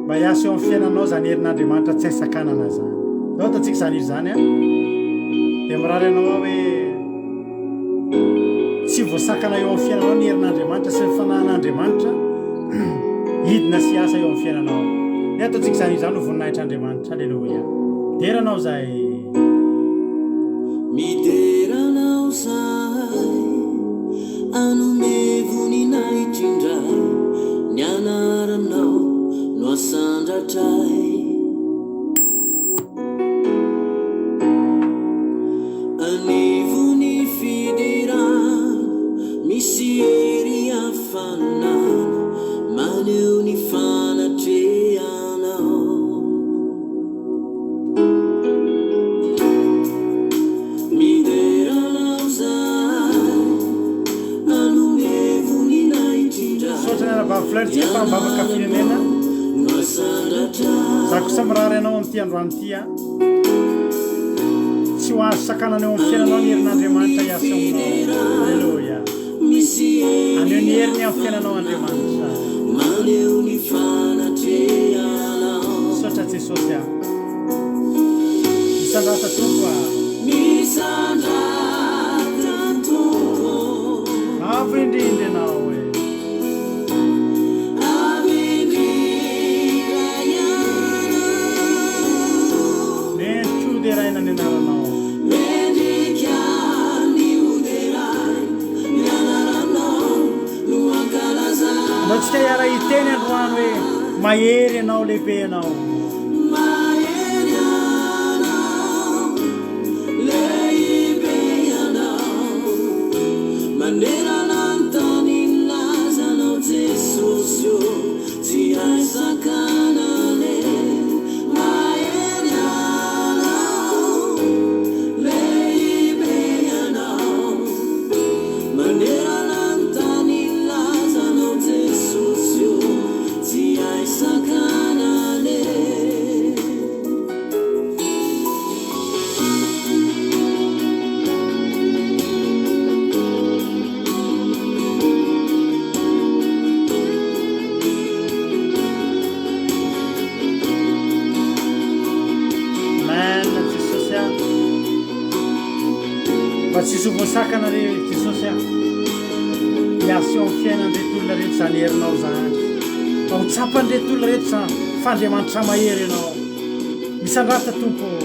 mba hiasa eo amin'ny fiainanao izany herin'Andriamanitra tsy hahisakanana izany. Ao ataontsika izany izy izany dia mirary ianao hoe tsy voasakana eo amin'ny fiainanao ny herin'Andriamanitra sy ny fanahin'Andriamanitra hidina sy hiasa eo amin'ny fiainanao. Dia ataontsika izany izy izany ho voninahitr'Andriamanitra. Halleloia. Deranao izay mideranao zay anome voninahitra indray ny anaranao no asandratray anivony fidirana misy ery hafanana maneho ny fanatrehanao mideranao zay anome voninahitra indray sotrany arabavy filarintsika fa mivavaka firenena zako samirary ianao amin'ity androany ity tsy ho azo sakanana eo amin'ny fiainanao ny herin'Andriamanitra hiasa aminao. Halleloia. Aneo ny heriny amin'ny fiainanao Andriamanitra. Sotra Jesosy misandrata tompo avy indrindra ianao raina ny anaranao anao tsika hiara hiteny androany hoe mahery ianao lehibe ianao manerana ny tany lazanao Jesosy tsy hahisakanane Sakana fa tsy zovoasakana re jesosy a miasy amin'ny fiainan'retolona rehetra zany herinao zany fa ho tsapan'retolona rehetra zany fandriamanitra mahery ianao misandrata tompo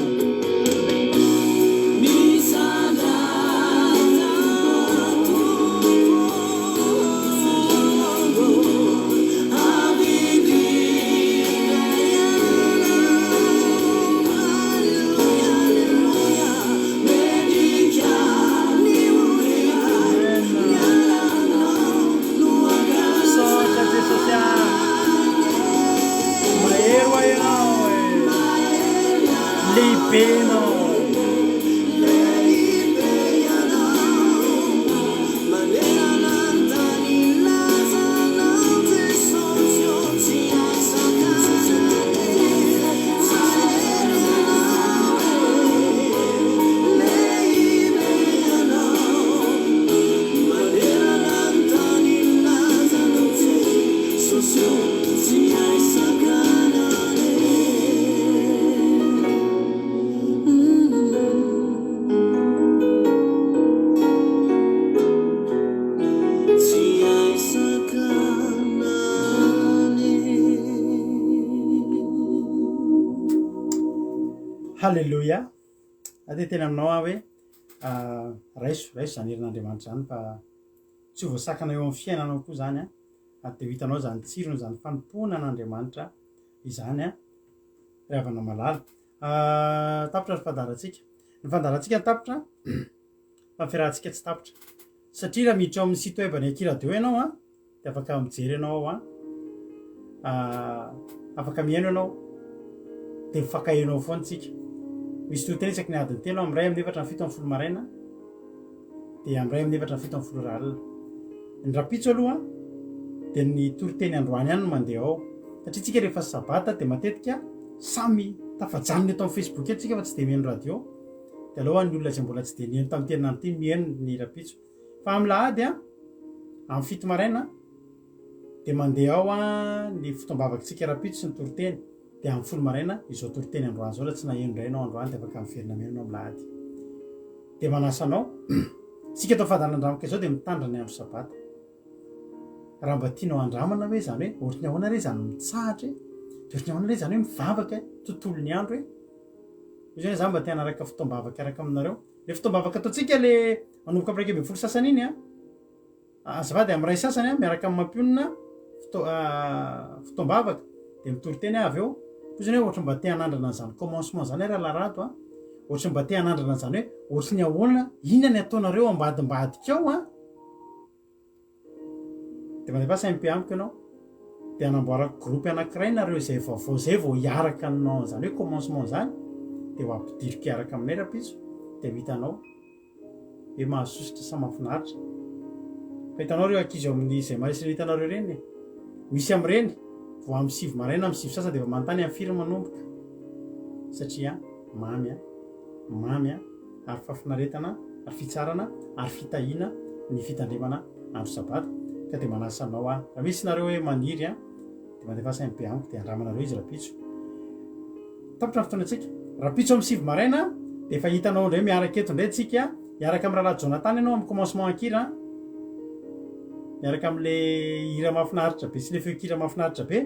halleloia ade tena aminao a hoe raiso zany herin'andriamanitra zany fa tsy voasakana eo amin'ny fiainanao koa zany a de ho hitanao zany tsirony zany fanompoana an'andriamanitra izany a ravana malala tapitra ny fandaratsika ny tapitra fa fiarahantsika tsy tapitra satria raha miditra ao amin'ny site web ny akiradio ianao a de afaka mijery ianao a afaka mihaino ianao de mifakahenao foantsika misy toteny isaky ny adiny telo amiray amin'ny efatra ny fito amin'ny folo maraina de amiray amin'ny efatra ny fito amin'ny folo ralina ny rapitso aloha de ny toriteny androany ihany no mandeha ao satria tsika rehefa sabata de matetika samy tafajanony eto amin'ny facebook eto tsika fa tsy de mihaino radio de aloha ny olona zay mbola tsy de nihaino tamin'ny terinany ty mihaino ny rapitso fa amin'ny lahady a amin'ny fito maraina de mandeha ao ny fotoam-bavakantsika rapitso sy ny toriteny de amin'ny folo maraina izao toriteny androany zao raha tsy naheno indray anao androany de afaka miverina mihaino amin'ny lahady de manasanao tsika atao fadanan-dramoka izao de mitandrany andro sabata raha mba tianao andramana hoe zany hoe ohatrany ahoana re zany mitsahatra de ohatrany ahoana re zany hoe mivavaka tontolo ny andro hoe zany za mba tia anaraka fotoam-bavaka araka aminareo le fotoam-bavaka ataotsika le manomboka am'raika amby folo sasany iny azavady am'ray sasany miaraka amin'ny mampionina fotoam-bavaka de mitoriteny avy eo koa zany hoe ohatra mba tia anandrana an'izany commencement zany raha larato ohatra mba tia anandrana an'izany hoe ohatra ny ahoana inona ny ataonareo ambadimbadikao de mandefa saimpe amiko ianao de anamboarako groupe anankiray nareo zay vaovao zay vao hiaraka aminao zany hoe commencement zany de ho ampidiriko iaraka aminay rapitso de mihitanao hoe mahasositra sa mahafinaritra fa hitanao reo ankizy eo amin'ny zay maresy hitanareo reny misy am'ireny vo amin'ny sivy maraina amin'ny sivy sasa de efa manontany amin'ny firy manomboka satria mamy ary fafinaretana ary fitsarana ary fitahina ny fitandremana andro sabata ka de manasanao raha misy nareo hoe maniry de mandefa saimpe amiko de andramanareo izy rapitso tapitra ny fotoanatsika rapitso amin'ny sivy maraina de efa hitanao ndray miaraka eto ndray tsika miaraka amin'ny rahalahy Jonathan ianao amin'ny commencement ankira miaraka am'le hira mahafinaritra be sy le feokira mahafinaritra be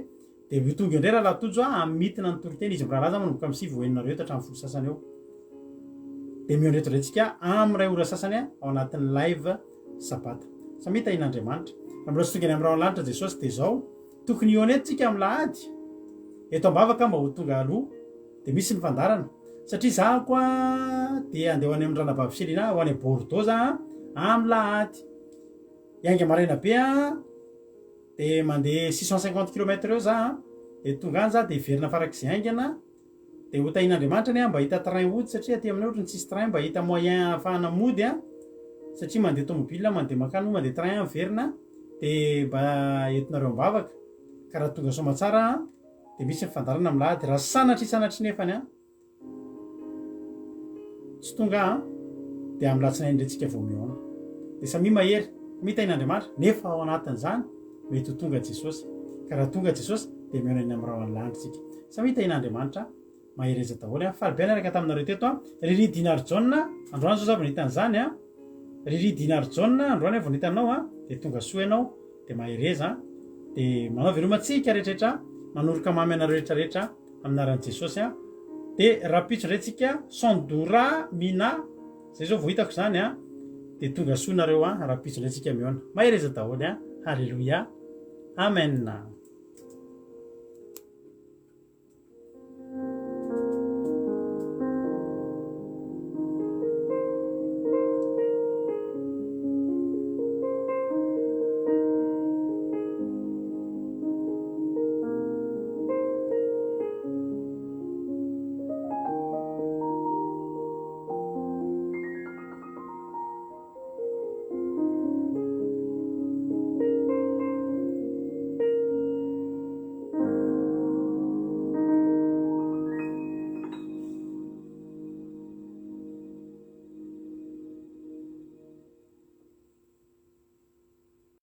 de mitonga indray raha latojo amin'ny mitina ny toriteny izy mirahalahy za manomboka amin'ny sivy hoeninareo eto hatramin'ny folo sasany eo de miondreto ndraytsika amiray ora sasany ao anatin'ny live sabata samy hitahin'andriamanitra mbola tsy tonga ny amin'ny rahalanitra jesosy de zao tokony io aneto tsika amin'ny lahady eto ambavaka mba ho tonga aloha de misy ny fandarana satria za koa de andeha ho any amin'ny ranabaviselina ho any Bordeaux za amin'ny lahady ianga maraina be de mandeha 650 km eo za de tonga any za de iverina farak'izay aingana de ho tahin'andriamanitra any mba hita train ody satria aty aminay ohatrany tsisy train mba hita moyen ahafahana mody satria mandeha tomobile mandeha makano mandeha train miverina de mba entinareo ambavaka ka raha tonga somatsara de misy mifandarana amin'ny lahady raha sanatry nefany tsy tonga de amin'ny latsinainy ndretsika vao mihaona de samy mahery mitahin'andriamanitra nefa ao anatin'izany mety ho tonga Jesosy ka raha tonga Jesosy de mihaona eny amin'ny rahalandritsika samy hitahin'andriamanitra mahery eza daholo falibe araka taminareo teto Riri Dinar John androany zao zavy nitan'izany riridinary jaune androany vao nitanao a de tonga soa ianao de mahereza de manao velomatsika rehetrarehetra manoroka mamy anareo rehetrarehetra aminaran'i jesosy a de rapitso ndraytsika sandora mina zay zao vo hitako zany a de tonga soa nareo a rapitso ndraytsika miona mahereza daholo a halleloia amen